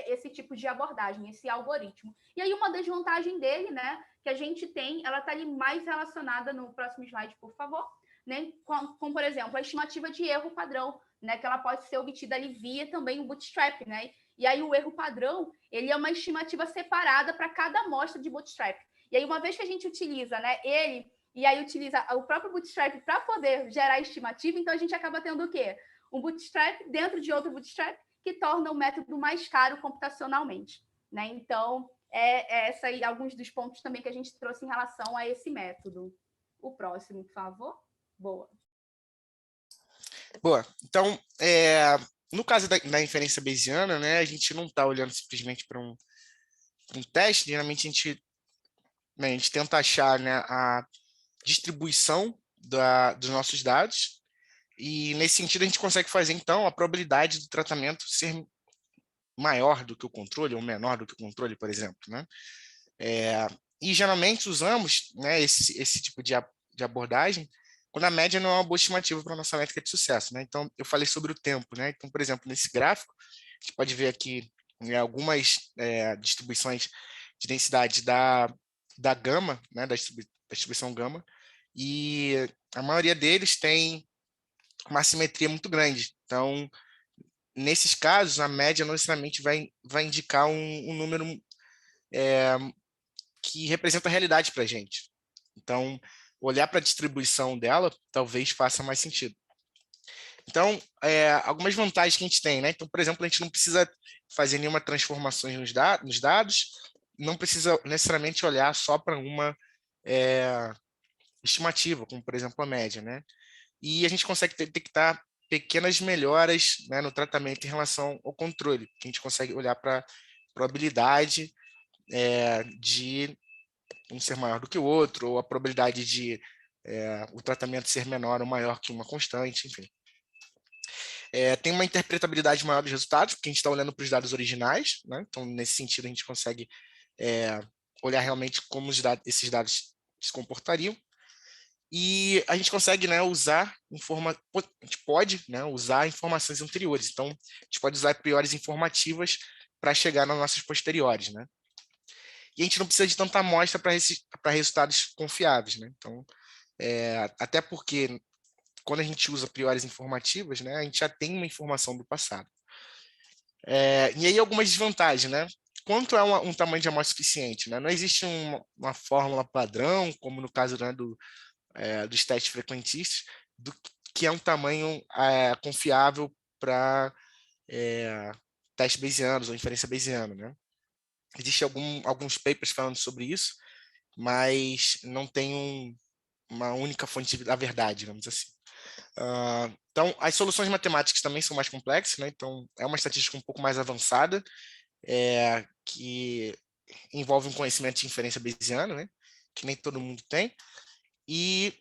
esse tipo de abordagem, esse algoritmo. E aí uma desvantagem dele, né, que a gente tem, ela está ali mais relacionada no próximo slide, por favor, né, com, por exemplo, a estimativa de erro padrão, né, que ela pode ser obtida ali via também o Bootstrap, né? E aí o erro padrão, ele é uma estimativa separada para cada amostra de Bootstrap. E aí uma vez que a gente utiliza, né, ele e aí utiliza o próprio Bootstrap para poder gerar a estimativa, então a gente acaba tendo o quê? Um Bootstrap dentro de outro Bootstrap, que torna o método mais caro computacionalmente, né? Então, essa aí alguns dos pontos também que a gente trouxe em relação a esse método. O próximo, por favor. Boa. Boa. Então, no caso da inferência bayesiana, né, a gente não está olhando simplesmente para um teste, geralmente a gente tenta achar, né, a distribuição dos nossos dados, e nesse sentido a gente consegue fazer, então, a probabilidade do tratamento ser maior do que o controle, ou menor do que o controle, por exemplo, né? E geralmente usamos, né, esse tipo de abordagem quando a média não é uma boa estimativa para a nossa métrica de sucesso, né? Então, eu falei sobre o tempo, né? Então, por exemplo, nesse gráfico, a gente pode ver aqui, né, algumas distribuições de densidade da gama, né, da distribuição gama, e a maioria deles tem uma assimetria muito grande. Então, nesses casos, a média não necessariamente vai indicar um número que representa a realidade para a gente. Então, olhar para a distribuição dela talvez faça mais sentido. Então, algumas vantagens que a gente tem, né? Então, por exemplo, a gente não precisa fazer nenhuma transformação nos dados, não precisa necessariamente olhar só para uma estimativa, como, por exemplo, a média, né? E a gente consegue detectar pequenas melhoras, né, no tratamento em relação ao controle, que a gente consegue olhar para a probabilidade de um ser maior do que o outro, ou a probabilidade de o tratamento ser menor ou maior que uma constante, enfim. Tem uma interpretabilidade maior dos resultados, porque a gente está olhando para os dados originais, né? Então, nesse sentido, a gente consegue olhar realmente como esses dados se comportariam. E a gente consegue, né, usar a gente pode, né, usar informações anteriores. Então, a gente pode usar priores informativas para chegar nas nossas posteriores, né? e a gente não precisa de tanta amostra para resultados confiáveis, né? Então, até porque quando a gente usa priores informativas, né, a gente já tem uma informação do passado. E aí algumas desvantagens, né? Quanto é um tamanho de amostra suficiente, né? Não existe uma fórmula padrão, como no caso, né, dos testes frequentistas, do que é um tamanho confiável para testes bayesianos ou inferência bayesiana, né? Existem alguns papers falando sobre isso, mas não tem uma única fonte da verdade, digamos assim. Então, as soluções matemáticas também são mais complexas, né? Então, é uma estatística um pouco mais avançada, que envolve um conhecimento de inferência bayesiana, né? Que nem todo mundo tem. E,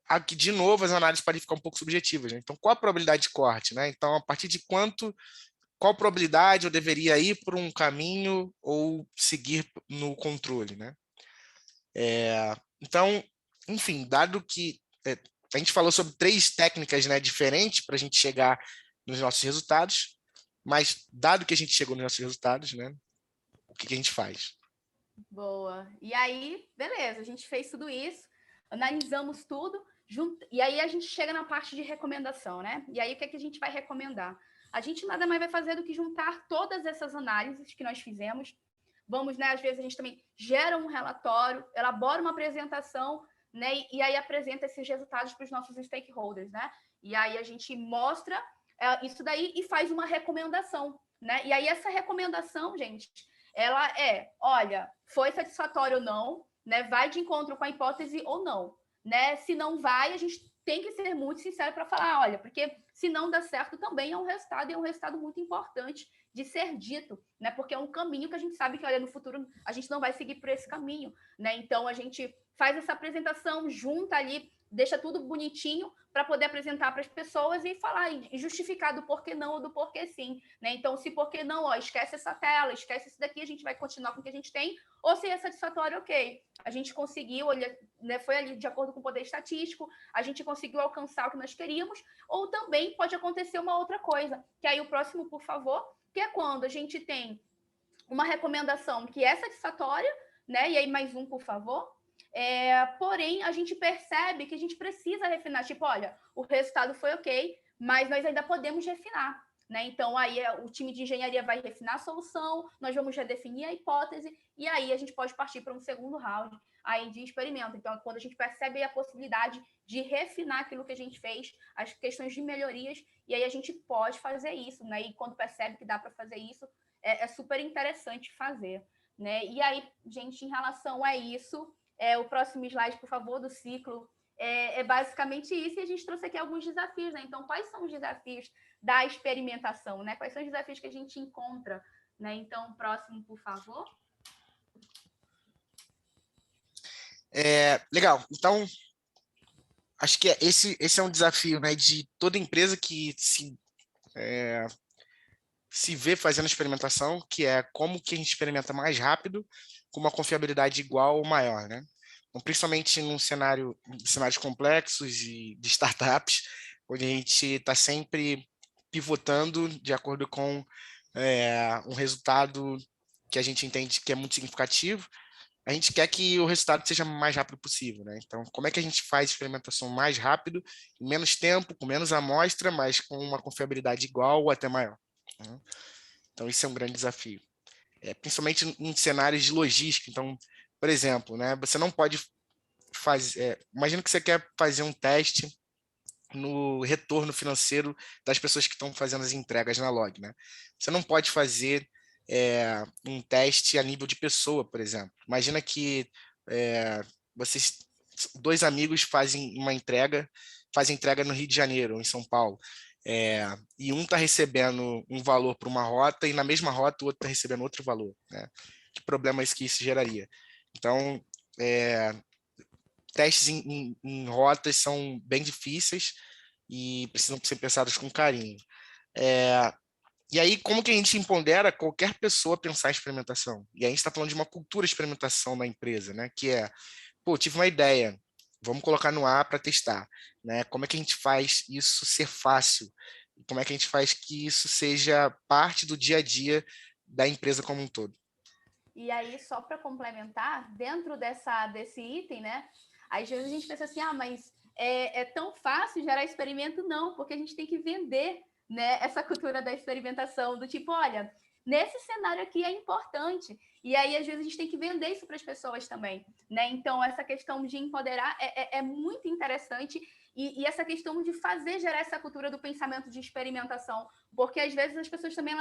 aqui, de novo, as análises podem ficar um pouco subjetivas, né? Então, qual a probabilidade de corte, né? Então, a partir de qual probabilidade eu deveria ir por um caminho ou seguir no controle, né? Então, enfim, dado que a gente falou sobre 3 técnicas, né, diferentes para a gente chegar nos nossos resultados, mas dado que a gente chegou nos nossos resultados, né, o que a gente faz? Boa. E aí, beleza, a gente fez tudo isso, analisamos tudo, e aí a gente chega na parte de recomendação, né? E aí o que é que a gente vai recomendar? A gente nada mais vai fazer do que juntar todas essas análises que nós fizemos. Vamos, né? Às vezes a gente também gera um relatório, elabora uma apresentação, né? E aí apresenta esses resultados para os nossos stakeholders, né? E aí a gente mostra isso daí e faz uma recomendação, né? E aí essa recomendação, gente, ela olha, foi satisfatório ou não, né? Vai de encontro com a hipótese ou não, né? Se não vai, a gente tem que ser muito sincero para falar, olha, porque se não dá certo também é um resultado, e é um resultado muito importante de ser dito, né? Porque é um caminho que a gente sabe que, olha, no futuro a gente não vai seguir por esse caminho, né? Então a gente faz essa apresentação, junta ali, deixa tudo bonitinho para poder apresentar para as pessoas e falar e justificar do porquê não ou do porquê sim, né? Então, se porquê não, ó, esquece essa tela, esquece isso daqui, a gente vai continuar com o que a gente tem, ou se é satisfatório, ok. A gente conseguiu, né, foi ali de acordo com o poder estatístico, a gente conseguiu alcançar o que nós queríamos, ou também pode acontecer uma outra coisa, que aí o próximo, por favor, que é quando a gente tem uma recomendação que é satisfatória, né? E aí mais um, por favor. Porém, a gente percebe que a gente precisa refinar. Tipo, olha, o resultado foi ok, mas nós ainda podemos refinar, né? Então, aí o time de engenharia vai refinar a solução, nós vamos redefinir a hipótese, e aí a gente pode partir para um segundo round aí de experimento. Então, quando a gente percebe a possibilidade de refinar aquilo que a gente fez, as questões de melhorias, e aí a gente pode fazer isso, né? E quando percebe que dá para fazer isso, é super interessante fazer, né? E aí, gente, em relação a isso, o próximo slide, por favor, do ciclo, é basicamente isso, e a gente trouxe aqui alguns desafios, né? Então, quais são os desafios da experimentação, né? Quais são os desafios que a gente encontra, né? Então, próximo, por favor. Legal. Então, acho que esse é um desafio, né, de toda empresa que se vê fazendo experimentação, que é como que a gente experimenta mais rápido, com uma confiabilidade igual ou maior, né? Então, principalmente cenários complexos e de startups, onde a gente está sempre pivotando de acordo com um resultado que a gente entende que é muito significativo. A gente quer que o resultado seja o mais rápido possível, né? Então, como é que a gente faz experimentação mais rápido, em menos tempo, com menos amostra, mas com uma confiabilidade igual ou até maior, né? Então, isso é um grande desafio, principalmente em cenários de logística. Então, por exemplo, né, você não pode fazer... imagina que você quer fazer um teste no retorno financeiro das pessoas que estão fazendo as entregas na log, né? Você não pode fazer um teste a nível de pessoa, por exemplo. Imagina que vocês, 2 amigos fazem entrega no Rio de Janeiro ou em São Paulo, e um está recebendo um valor para uma rota e na mesma rota o outro está recebendo outro valor, né? Que problemas que isso geraria? Então, testes em rotas são bem difíceis e precisam ser pensados com carinho. E aí, como que a gente empodera qualquer pessoa pensar em experimentação? E aí a gente está falando de uma cultura de experimentação na empresa, né? Que pô, tive uma ideia, vamos colocar no ar para testar, né? Como é que a gente faz isso ser fácil? Como é que a gente faz que isso seja parte do dia a dia da empresa como um todo? E aí, só para complementar, dentro desse item, né? Às vezes a gente pensa assim, mas é tão fácil gerar experimento? Não, porque a gente tem que vender, né, essa cultura da experimentação, do tipo, olha, nesse cenário aqui é importante. E aí, às vezes, a gente tem que vender isso para as pessoas também, né? Então, essa questão de empoderar é muito interessante. E essa questão de fazer gerar essa cultura do pensamento de experimentação, porque às vezes as pessoas também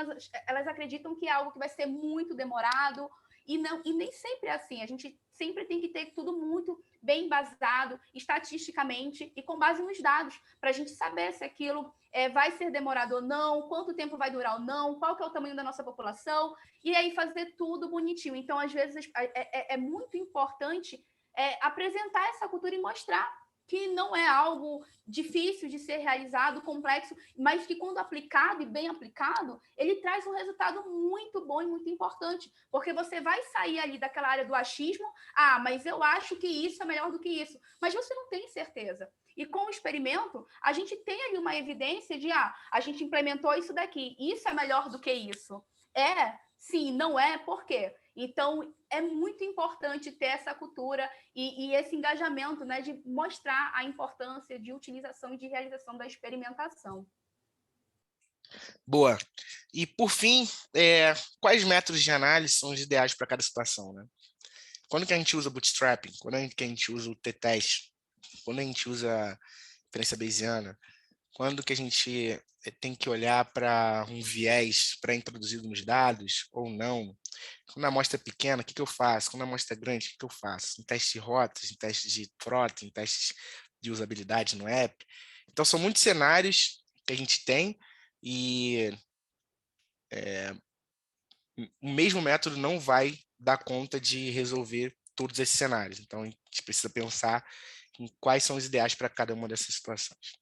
elas acreditam que é algo que vai ser muito demorado, e nem sempre é assim. A gente sempre tem que ter tudo muito bem embasado, estatisticamente e com base nos dados, para a gente saber se aquilo vai ser demorado ou não, quanto tempo vai durar ou não, qual que é o tamanho da nossa população, e aí fazer tudo bonitinho. Então, às vezes, é muito importante apresentar essa cultura e mostrar que não é algo difícil de ser realizado, complexo, mas que quando aplicado e bem aplicado, ele traz um resultado muito bom e muito importante, porque você vai sair ali daquela área do achismo, mas eu acho que isso é melhor do que isso, mas você não tem certeza. E com o experimento, a gente tem ali uma evidência de, a gente implementou isso daqui, isso é melhor do que isso. Sim, não é, por quê? Então, é muito importante ter essa cultura e esse engajamento, né, de mostrar a importância de utilização e de realização da experimentação. Boa. E, por fim, quais métodos de análise são os ideais para cada situação, né? Quando que a gente usa bootstrapping? Quando que a gente usa o t-teste? Quando a gente usa inferência bayesiana? Quando que a gente tem que olhar para um viés pré-introduzido nos dados ou não? Quando a amostra é pequena, o que eu faço? Quando a amostra é grande, o que eu faço? Em testes de rotas, em testes de frota, em testes de usabilidade no app. Então, são muitos cenários que a gente tem e o mesmo método não vai dar conta de resolver todos esses cenários. Então, a gente precisa pensar em quais são os ideais para cada uma dessas situações.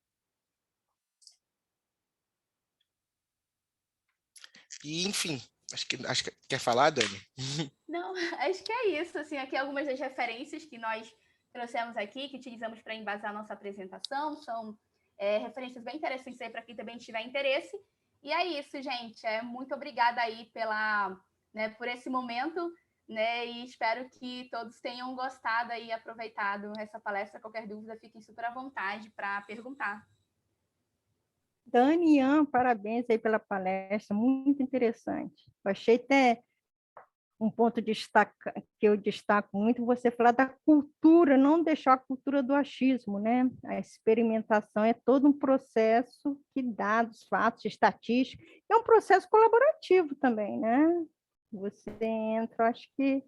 E, enfim, acho que quer falar, Dani? Não, acho que é isso. Assim, aqui algumas das referências que nós trouxemos aqui, que utilizamos para embasar a nossa apresentação, são referências bem interessantes aí para quem também tiver interesse. E é isso, gente. Muito obrigada aí por esse momento, né? E espero que todos tenham gostado e aproveitado essa palestra. Qualquer dúvida, fiquem super à vontade para perguntar. Dani e Ian, parabéns aí pela palestra, muito interessante. Eu achei até um ponto que eu destaco muito, você falar da cultura, não deixar a cultura do achismo, né? A experimentação é todo um processo que dados, fatos, estatística, é um processo colaborativo também, né? Você entra, acho que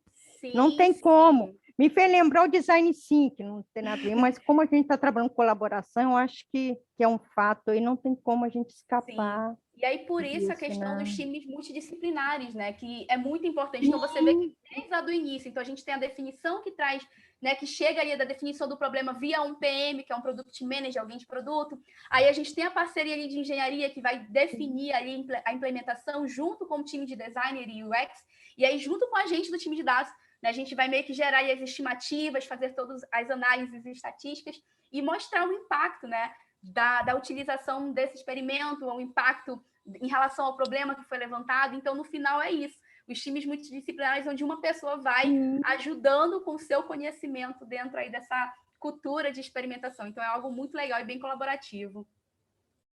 não tem como. Me fez lembrar o design thinking, não tem nada a ver, mas como a gente está trabalhando com colaboração, eu acho que é um fato e não tem como a gente escapar. Sim. E aí, por isso, a questão dos times multidisciplinares, né? Que é muito importante. Então, você vê que desde lá do início, então a gente tem a definição que traz, né? Que chega ali da definição do problema via um PM, que é um Product Manager, alguém de produto. Aí a gente tem a parceria ali de engenharia que vai definir ali a implementação junto com o time de designer e UX. E aí, junto com a gente do time de dados, né, a gente vai meio que gerar aí as estimativas, fazer todas as análises estatísticas e mostrar o impacto, né? Da utilização desse experimento, o impacto em relação ao problema que foi levantado. Então, no final, é isso. Os times multidisciplinares, onde uma pessoa vai ajudando com o seu conhecimento dentro aí dessa cultura de experimentação. Então, é algo muito legal e bem colaborativo.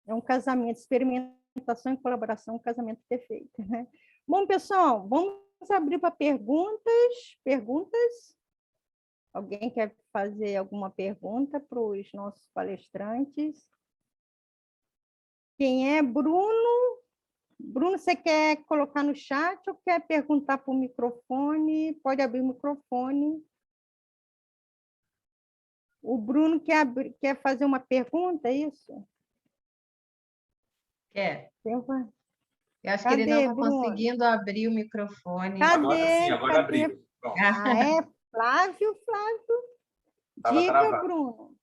É um casamento, experimentação e colaboração, um casamento perfeito, né? Bom, pessoal, vamos abrir para perguntas. Alguém quer fazer alguma pergunta para os nossos palestrantes? Quem é? Bruno? Bruno, você quer colocar no chat ou quer perguntar para o microfone? Pode abrir o microfone. O Bruno quer fazer uma pergunta, é isso? Quer. Eu acho que ele não está conseguindo abrir o microfone. Agora sim, agora abriu. Flávio. Diga, Bruno.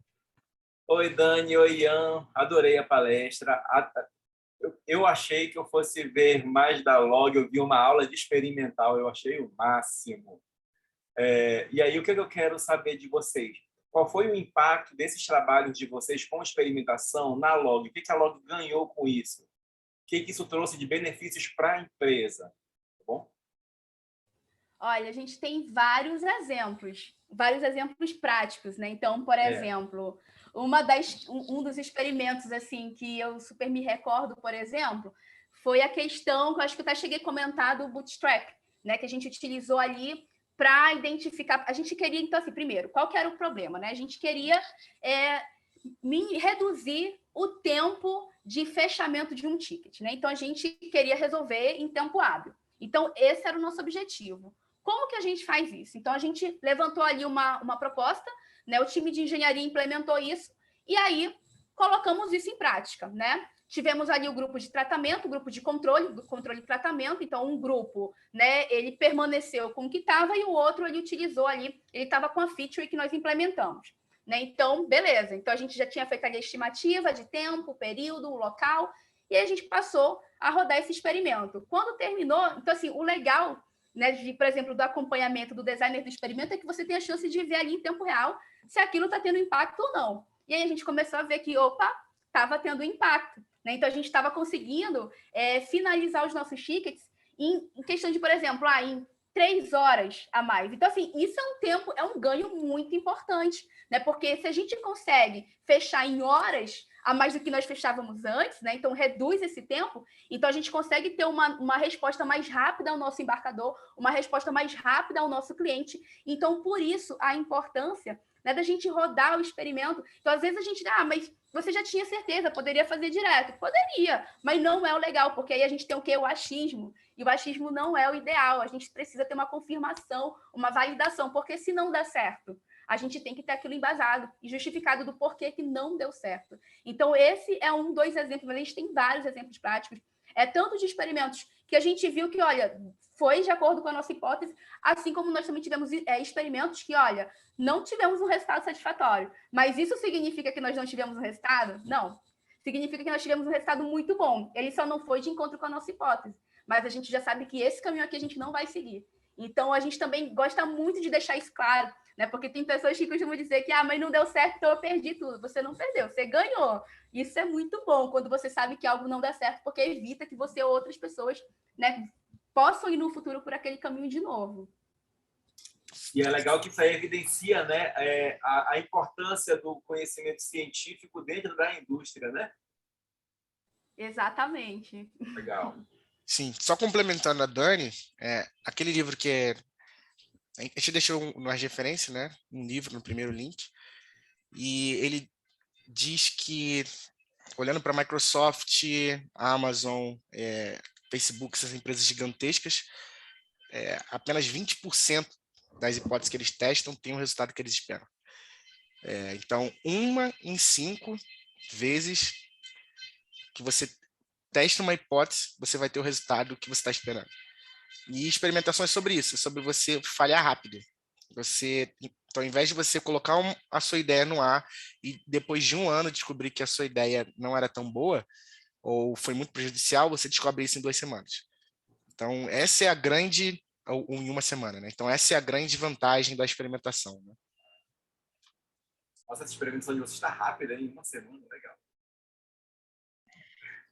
Oi, Dani, oi, Ian. Adorei a palestra. Eu achei que eu fosse ver mais da log, eu vi uma aula de experimental, eu achei o máximo. E aí, o que eu quero saber de vocês? Qual foi o impacto desses trabalhos de vocês com experimentação na log? O que a log ganhou com isso? O que isso trouxe de benefícios para a empresa? Tá bom? Olha, a gente tem vários exemplos práticos, né? Então, por exemplo, um dos experimentos assim que eu super me recordo, por exemplo, foi a questão que eu acho que eu até cheguei a comentar do Bootstrap, né? Que a gente utilizou ali para identificar. A gente queria, então, assim, primeiro, qual que era o problema, né? A gente queria reduzir o tempo de fechamento de um ticket, né? Então, a gente queria resolver em tempo hábil. Então, esse era o nosso objetivo. Como que a gente faz isso? Então, a gente levantou ali uma proposta, né? O time de engenharia implementou isso, e aí colocamos isso em prática, né? Tivemos ali o grupo de tratamento, o grupo de controle e tratamento. Então, um grupo, né, ele permaneceu com o que estava e o outro ele utilizou ali, ele estava com a feature que nós implementamos. Né? Então, beleza. Então, a gente já tinha feito ali a estimativa de tempo, período, local, e aí a gente passou a rodar esse experimento. Quando terminou, então, assim, o legal, né, por exemplo, do acompanhamento do designer do experimento é que você tem a chance de ver ali em tempo real se aquilo está tendo impacto ou não. E aí a gente começou a ver que, opa, estava tendo impacto. Né? Então, a gente estava conseguindo finalizar os nossos tickets em questão de, por exemplo, em 3 horas a mais. Então, assim, isso é um ganho muito importante, né? Porque se a gente consegue fechar em horas a mais do que nós fechávamos antes, né? Então, reduz esse tempo, então a gente consegue ter uma resposta mais rápida ao nosso embarcador, uma resposta mais rápida ao nosso cliente. Então, por isso, a importância, né, da gente rodar o experimento. Então, às vezes a gente, mas você já tinha certeza, poderia fazer direto. Poderia, mas não é o legal, porque aí a gente tem o quê? O achismo. E o achismo não é o ideal. A gente precisa ter uma confirmação, uma validação, porque se não der certo, a gente tem que ter aquilo embasado e justificado do porquê que não deu certo. Então, esse é dois exemplos, mas a gente tem vários exemplos práticos. Tanto de experimentos que a gente viu que, olha, foi de acordo com a nossa hipótese, assim como nós também tivemos experimentos que, olha, não tivemos um resultado satisfatório. Mas isso significa que nós não tivemos um resultado? Não. Significa que nós tivemos um resultado muito bom. Ele só não foi de encontro com a nossa hipótese. Mas a gente já sabe que esse caminho aqui a gente não vai seguir. Então, a gente também gosta muito de deixar isso claro, né? Porque tem pessoas que costumam dizer que, mas não deu certo, então eu perdi tudo. Você não perdeu, você ganhou. Isso é muito bom, quando você sabe que algo não dá certo, porque evita que você ou outras pessoas, né, possam ir no futuro por aquele caminho de novo. E é legal que isso aí evidencia, né, a importância do conhecimento científico dentro da indústria, né? Exatamente. Legal. Sim, só complementando a Dani, aquele livro que a gente deixou umas referências, né? Um livro no primeiro link, e ele diz que, olhando para a Microsoft, Amazon, Facebook, essas empresas gigantescas, apenas 20% das hipóteses que eles testam tem o resultado que eles esperam. Então, 1 em 5 vezes que você testa uma hipótese, você vai ter o resultado que você está esperando. E experimentação é sobre isso, é sobre você falhar rápido. Então, ao invés de você colocar a sua ideia no ar e depois de 1 ano descobrir que a sua ideia não era tão boa ou foi muito prejudicial, você descobre isso em 2 semanas. Então, essa é a grande... ou em 1 semana, né? Então, essa é a grande vantagem da experimentação, né? Nossa, essa experimentação de vocês está rápida, hein? 1 semana, legal.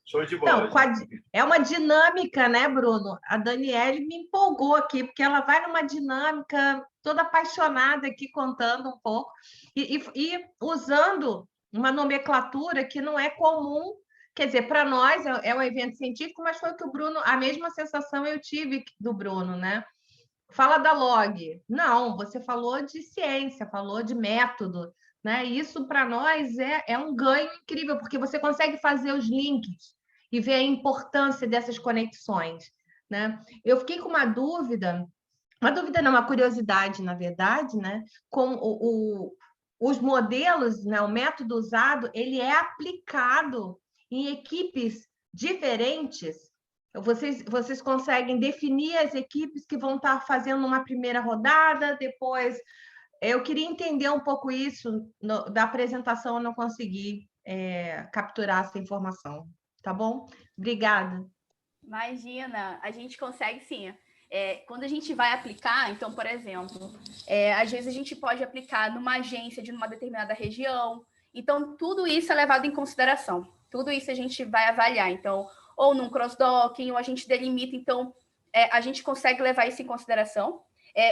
Show de bola. Então, é uma dinâmica, né, Bruno? A Daniele me empolgou aqui, porque ela vai numa dinâmica toda apaixonada aqui, contando um pouco, e usando uma nomenclatura que não é comum. Quer dizer, para nós é um evento científico, mas foi o que o Bruno, a mesma sensação eu tive do Bruno, né? Fala da log. Não, você falou de ciência, falou de método, né? Isso para nós é um ganho incrível, porque você consegue fazer os links e ver a importância dessas conexões, né? Eu fiquei com uma dúvida não, uma curiosidade, na verdade, né? Com os modelos, né? O método usado, ele é aplicado em equipes diferentes. Vocês conseguem definir as equipes que vão estar fazendo uma primeira rodada, depois... Eu queria entender um pouco isso, da apresentação eu não consegui capturar essa informação, tá bom? Obrigada. Imagina, a gente consegue sim. Quando a gente vai aplicar, então, por exemplo, às vezes a gente pode aplicar numa agência de uma determinada região, então tudo isso é levado em consideração, tudo isso a gente vai avaliar, então, ou num cross-docking, ou a gente delimita, então, a gente consegue levar isso em consideração.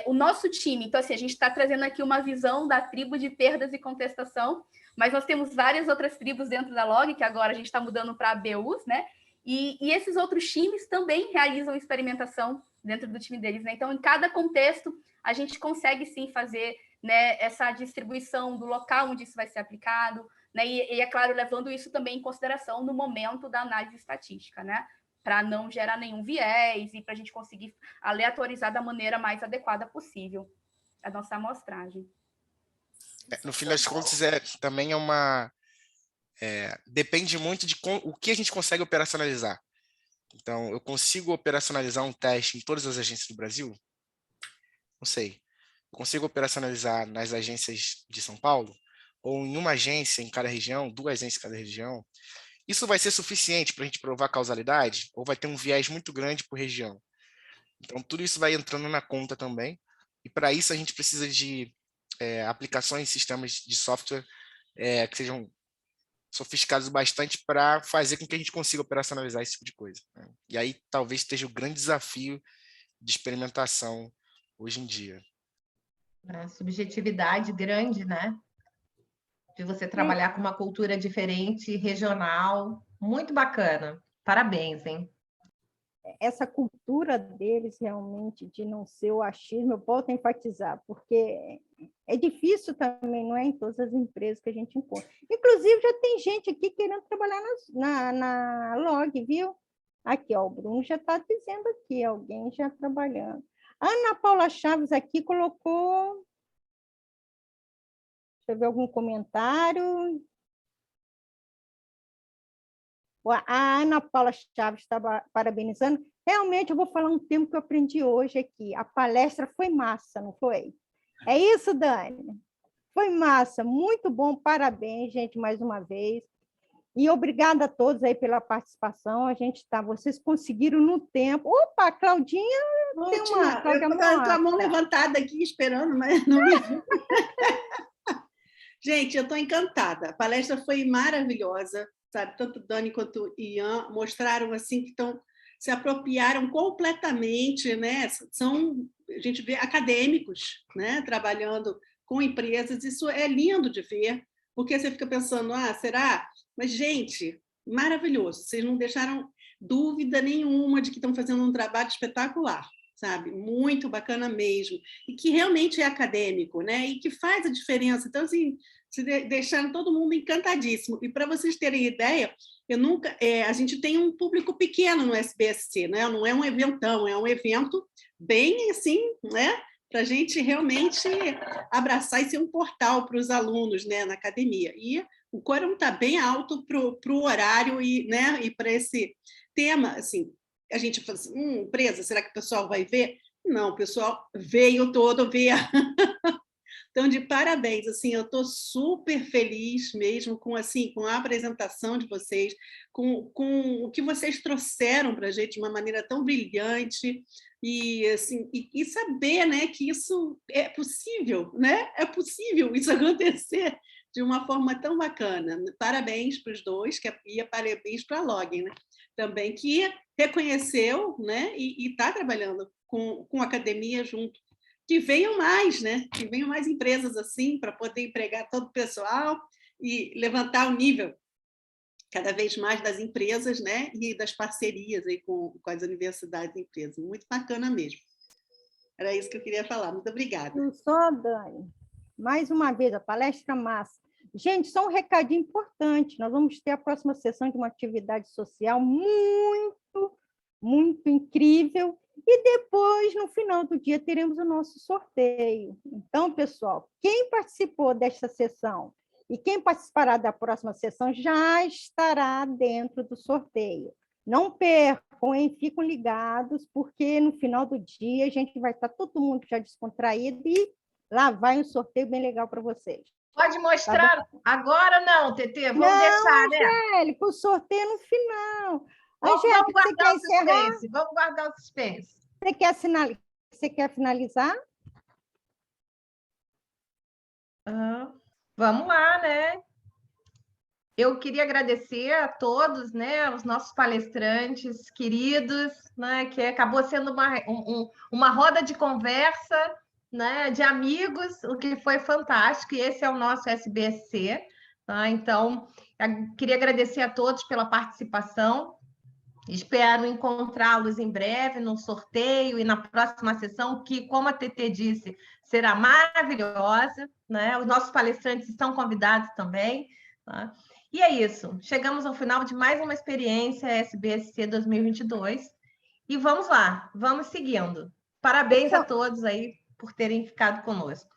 o nosso time. Então, assim, a gente está trazendo aqui uma visão da tribo de perdas e contestação, mas nós temos várias outras tribos dentro da Log, que agora a gente está mudando para ABUs, né? E esses outros times também realizam experimentação dentro do time deles, né? Então, em cada contexto, a gente consegue sim fazer, né, essa distribuição do local onde isso vai ser aplicado, né? E é claro, levando isso também em consideração no momento da análise estatística, né? Para não gerar nenhum viés e para a gente conseguir aleatorizar da maneira mais adequada possível a nossa amostragem. No fim das contas, também é uma... depende muito de o que a gente consegue operacionalizar. Então, eu consigo operacionalizar um teste em todas as agências do Brasil? Não sei. Eu consigo operacionalizar nas agências de São Paulo? Ou em uma agência em cada região, 2 agências em cada região? Isso vai ser suficiente para a gente provar causalidade? Ou vai ter um viés muito grande por região? Então, tudo isso vai entrando na conta também. E para isso, a gente precisa de aplicações, sistemas de software que sejam sofisticados bastante para fazer com que a gente consiga operacionalizar esse tipo de coisa, né? E aí talvez esteja o grande desafio de experimentação hoje em dia. Subjetividade grande, né? De você trabalhar com uma cultura diferente, regional, muito bacana. Parabéns, hein? Essa cultura deles realmente de não ser o achismo, eu volto a enfatizar, porque é difícil também, não é em todas as empresas que a gente encontra. Inclusive, já tem gente aqui querendo trabalhar na Log, viu? Aqui, ó, o Bruno já está dizendo aqui, alguém já trabalhando. A Ana Paula Chaves aqui colocou... Deixa eu ver algum comentário. A Ana Paula Chaves está parabenizando. Realmente, eu vou falar um termo que eu aprendi hoje aqui. A palestra foi massa, não foi? É isso, Dani? Foi massa, muito bom. Parabéns, gente, mais uma vez. E obrigada a todos aí pela participação. Vocês conseguiram no tempo. Opa, a Claudinha tem uma... Eu estou com a mão levantada aqui esperando, mas não me vi. Gente, eu estou encantada. A palestra foi maravilhosa, sabe? Tanto Dani quanto o Ian mostraram assim que se apropriaram completamente, né? A gente vê acadêmicos, né? Trabalhando com empresas. Isso é lindo de ver, porque você fica pensando, será? Mas, gente, maravilhoso. Vocês não deixaram dúvida nenhuma de que estão fazendo um trabalho espetacular, sabe? Muito bacana mesmo. E que realmente é acadêmico, né? E que faz a diferença. Então, assim, deixaram todo mundo encantadíssimo. E para vocês terem ideia, a gente tem um público pequeno no SBSC, né? Não é um eventão, é um evento bem assim, né? Para a gente realmente abraçar e ser um portal para os alunos, né, na academia. E o quórum está bem alto para o horário né, e para esse tema. Assim, a gente fala assim, empresa, será que o pessoal vai ver? Não, o pessoal veio todo ver. Então, de parabéns, assim, eu estou super feliz mesmo com a apresentação de vocês, com o que vocês trouxeram para a gente de uma maneira tão brilhante e, assim, e saber, né, que isso é possível, né? É possível isso acontecer de uma forma tão bacana. Parabéns para os dois, e parabéns para a Log, né? Também, que reconheceu, né, e está trabalhando com a academia junto. Que venham mais, né? Que venham mais empresas assim para poder empregar todo o pessoal e levantar o nível cada vez mais das empresas, né? E das parcerias aí com as universidades e empresas. Muito bacana mesmo. Era isso que eu queria falar. Muito obrigada. Só, Dani, mais uma vez, a palestra massa. Gente, só um recadinho importante. Nós vamos ter a próxima sessão de uma atividade social muito, muito incrível. E depois, no final do dia, teremos o nosso sorteio. Então, pessoal, quem participou desta sessão e quem participará da próxima sessão já estará dentro do sorteio. Não percam, hein? Ficam ligados, porque no final do dia a gente vai estar todo mundo já descontraído e lá vai um sorteio bem legal para vocês. Pode mostrar? Tá, agora não, Tetê, vamos não, deixar, né? Angélica, o sorteio no final. Angélica, você quer encerrar? Vamos guardar o suspense. Você quer finalizar? Vamos lá, né? Eu queria agradecer a todos, né, os nossos palestrantes queridos, né, que acabou sendo uma roda de conversa, né, de amigos, o que foi fantástico, e esse é o nosso SBSC. Tá? Então, queria agradecer a todos pela participação. Espero encontrá-los em breve no sorteio e na próxima sessão, que, como a TT disse, será maravilhosa. Né? Os nossos palestrantes estão convidados também. Tá? E é isso. Chegamos ao final de mais uma experiência SBSC 2022. E vamos lá, vamos seguindo. Parabéns a todos aí por terem ficado conosco.